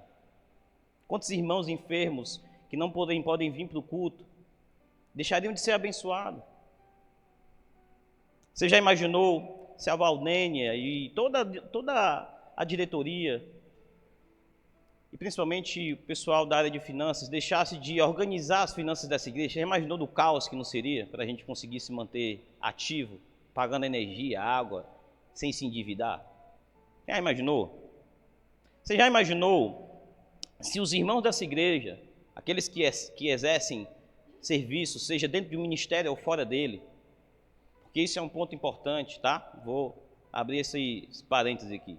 Quantos irmãos enfermos que não podem vir para o culto deixariam de ser abençoados? Você já imaginou se a Valdênia e toda a diretoria, e principalmente o pessoal da área de finanças, deixasse de organizar as finanças dessa igreja? Você já imaginou do caos que não seria para a gente conseguir se manter ativo, pagando energia, água, sem se endividar? Você já imaginou? Você já imaginou se os irmãos dessa igreja, aqueles que exercem serviço, seja dentro do ministério ou fora dele, porque isso é um ponto importante, tá? Vou abrir esse parênteses aqui.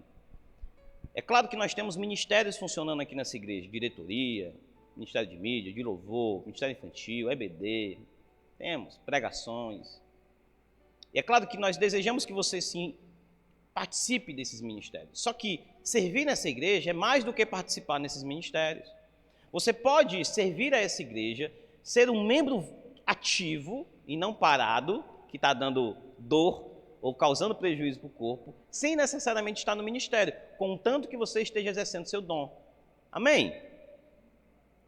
É claro que nós temos ministérios funcionando aqui nessa igreja, diretoria, ministério de mídia, de louvor, ministério infantil, EBD, temos pregações. E é claro que nós desejamos que você sim participe desses ministérios. Só que servir nessa igreja é mais do que participar nesses ministérios. Você pode servir a essa igreja, ser um membro ativo e não parado, que está dando dor ou causando prejuízo para o corpo, sem necessariamente estar no ministério, contanto que você esteja exercendo seu dom. Amém?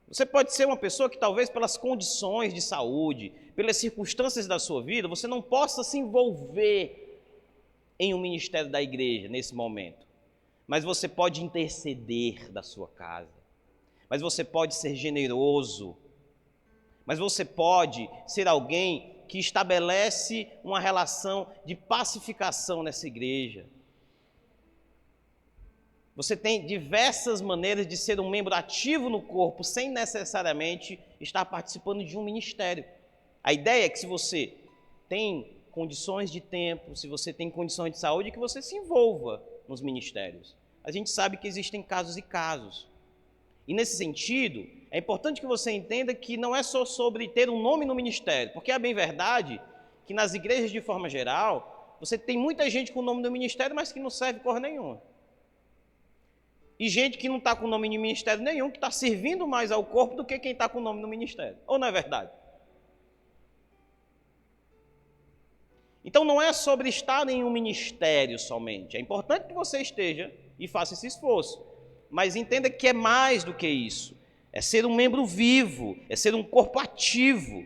Você pode ser uma pessoa que talvez pelas condições de saúde, pelas circunstâncias da sua vida, você não possa se envolver em um ministério da igreja nesse momento. Mas você pode interceder da sua casa. Mas você pode ser generoso. Mas você pode ser alguém que estabelece uma relação de pacificação nessa igreja. Você tem diversas maneiras de ser um membro ativo no corpo, sem necessariamente estar participando de um ministério. A ideia é que se você tem condições de tempo, se você tem condições de saúde, que você se envolva nos ministérios. A gente sabe que existem casos e casos. E nesse sentido, é importante que você entenda que não é só sobre ter um nome no ministério, porque é bem verdade que nas igrejas de forma geral, você tem muita gente com o nome no ministério, mas que não serve cor nenhuma. E gente que não está com o nome no ministério nenhum, que está servindo mais ao corpo do que quem está com o nome no ministério. Ou não é verdade? Então não é sobre estar em um ministério somente. É importante que você esteja e faça esse esforço. Mas entenda que é mais do que isso. É ser um membro vivo, é ser um corpo ativo.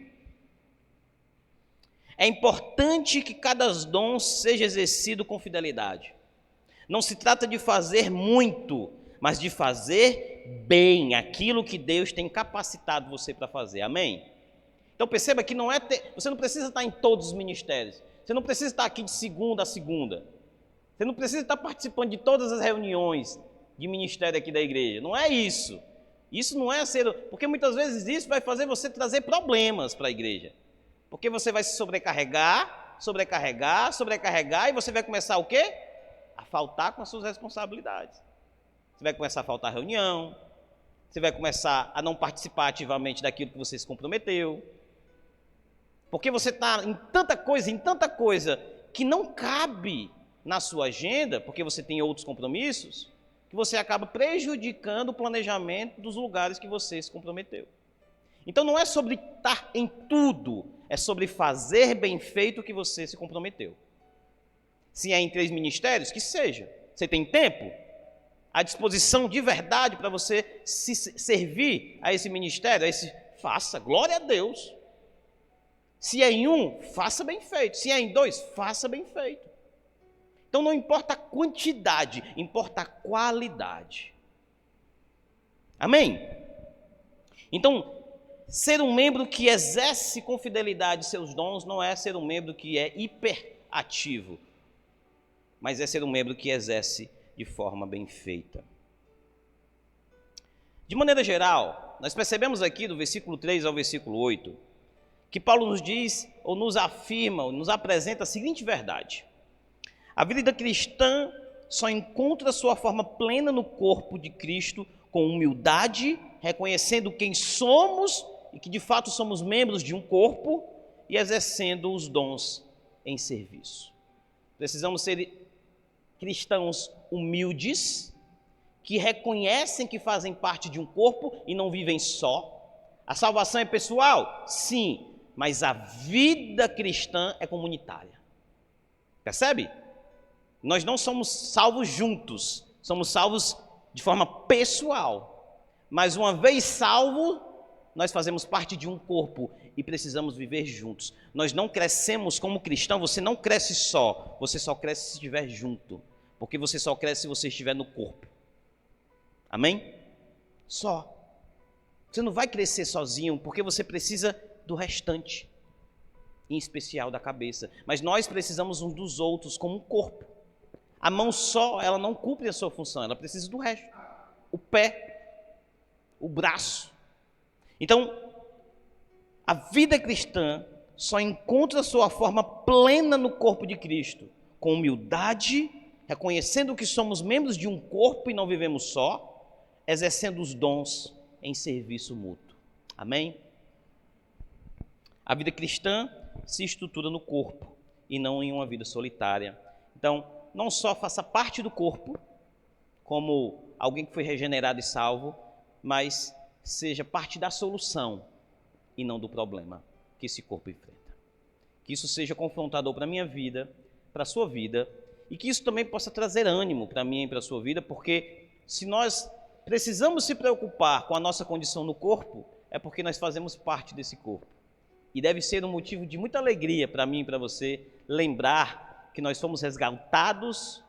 É importante que cada dom seja exercido com fidelidade. Não se trata de fazer muito, mas de fazer bem aquilo que Deus tem capacitado você para fazer. Amém? Então perceba que você não precisa estar em todos os ministérios. Você não precisa estar aqui de segunda a segunda. Você não precisa estar participando de todas as reuniões de ministério aqui da igreja. Não é isso. Isso não é ser... Porque muitas vezes isso vai fazer você trazer problemas para a igreja. Porque você vai se sobrecarregar, e você vai começar o quê? A faltar com as suas responsabilidades. Você vai começar a faltar reunião, você vai começar a não participar ativamente daquilo que você se comprometeu. Porque você está em tanta coisa que não cabe na sua agenda, porque você tem outros compromissos, que você acaba prejudicando o planejamento dos lugares que você se comprometeu. Então não é sobre estar em tudo, é sobre fazer bem feito o que você se comprometeu. Se é em 3 ministérios, que seja. Você tem tempo à disposição de verdade para você se servir a esse ministério, faça, glória a Deus. Se é em 1, faça bem feito. Se é em 2, faça bem feito. Então não importa a quantidade, importa a qualidade. Amém? Então, ser um membro que exerce com fidelidade seus dons não é ser um membro que é hiperativo, mas é ser um membro que exerce de forma bem feita. De maneira geral, nós percebemos aqui do versículo 3 ao versículo 8, que Paulo nos diz, ou nos afirma, ou nos apresenta a seguinte verdade: a vida cristã só encontra sua forma plena no corpo de Cristo, com humildade, reconhecendo quem somos e que de fato somos membros de um corpo e exercendo os dons em serviço. Precisamos ser cristãos humildes, que reconhecem que fazem parte de um corpo e não vivem só. A salvação é pessoal? Sim, mas a vida cristã é comunitária. Percebe? Nós não somos salvos juntos, somos salvos de forma pessoal. Mas uma vez salvo, nós fazemos parte de um corpo e precisamos viver juntos. Nós não crescemos como cristão, você não cresce só, você só cresce se estiver junto. Porque você só cresce se você estiver no corpo. Amém? Só. Você não vai crescer sozinho, porque você precisa do restante, em especial da cabeça. Mas nós precisamos uns dos outros como um corpo. A mão só, ela não cumpre a sua função, ela precisa do resto. O pé, o braço. Então, a vida cristã só encontra sua forma plena no corpo de Cristo, com humildade, reconhecendo que somos membros de um corpo e não vivemos só, exercendo os dons em serviço mútuo. Amém? A vida cristã se estrutura no corpo e não em uma vida solitária. Então, não só faça parte do corpo, como alguém que foi regenerado e salvo, mas seja parte da solução e não do problema que esse corpo enfrenta. Que isso seja confrontador para a minha vida, para a sua vida, e que isso também possa trazer ânimo para mim e para a sua vida, porque se nós precisamos se preocupar com a nossa condição no corpo, é porque nós fazemos parte desse corpo. E deve ser um motivo de muita alegria para mim e para você lembrar que nós fomos resgatados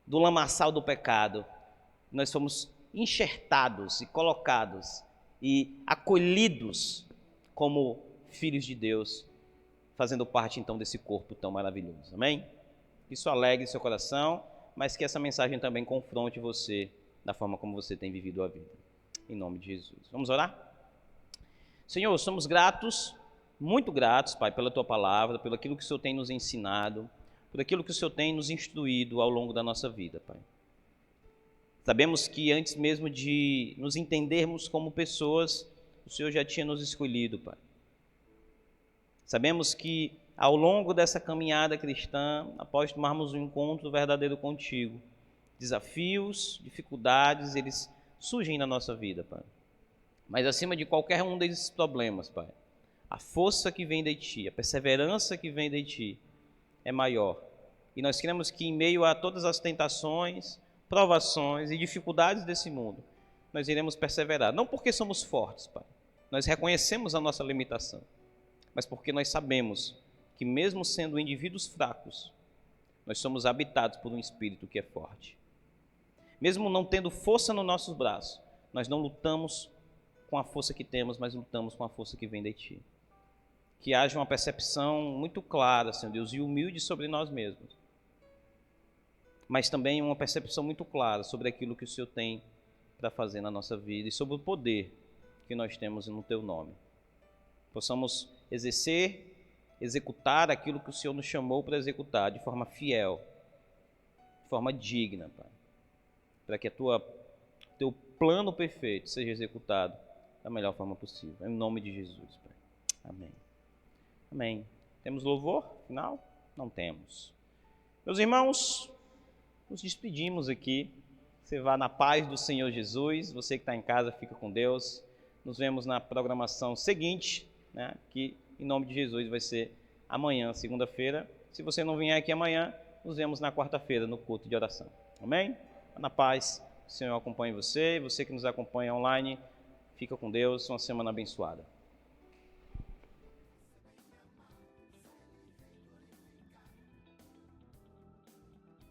do lamaçal do pecado, nós fomos enxertados e colocados e acolhidos como filhos de Deus, fazendo parte então desse corpo tão maravilhoso. Amém? Isso alegre seu coração, mas que essa mensagem também confronte você da forma como você tem vivido a vida. Em nome de Jesus. Vamos orar? Senhor, somos gratos, muito gratos, Pai, pela Tua palavra, pelo aquilo que o Senhor tem nos ensinado, por aquilo que o Senhor tem nos instruído ao longo da nossa vida, Pai. Sabemos que antes mesmo de nos entendermos como pessoas, o Senhor já tinha nos escolhido, Pai. Sabemos que ao longo dessa caminhada cristã, após tomarmos um encontro verdadeiro contigo, desafios, dificuldades, eles surgem na nossa vida, Pai. Mas acima de qualquer um desses problemas, Pai, a força que vem de Ti, a perseverança que vem de Ti é maior. E nós queremos que em meio a todas as tentações, provações e dificuldades desse mundo, nós iremos perseverar. Não porque somos fortes, Pai. Nós reconhecemos a nossa limitação. Mas porque nós sabemos que mesmo sendo indivíduos fracos, nós somos habitados por um Espírito que é forte. Mesmo não tendo força nos nossos braços, nós não lutamos com a força que temos, mas lutamos com a força que vem de Ti. Que haja uma percepção muito clara, Senhor Deus, e humilde sobre nós mesmos. Mas também uma percepção muito clara sobre aquilo que o Senhor tem para fazer na nossa vida e sobre o poder que nós temos no Teu nome. Possamos executar aquilo que o Senhor nos chamou para executar de forma fiel, de forma digna, Pai. Para que Teu plano perfeito seja executado da melhor forma possível. Em nome de Jesus, Pai. Amém. Amém. Temos louvor final? Não temos. Meus irmãos, nos despedimos aqui. Você vá na paz do Senhor Jesus. Você que está em casa, fica com Deus. Nos vemos na programação seguinte, né, que em nome de Jesus vai ser amanhã, segunda-feira. Se você não vier aqui amanhã, nos vemos na quarta-feira no culto de oração. Amém? Na paz, o Senhor acompanhe você. Você que nos acompanha online, fica com Deus. Uma semana abençoada.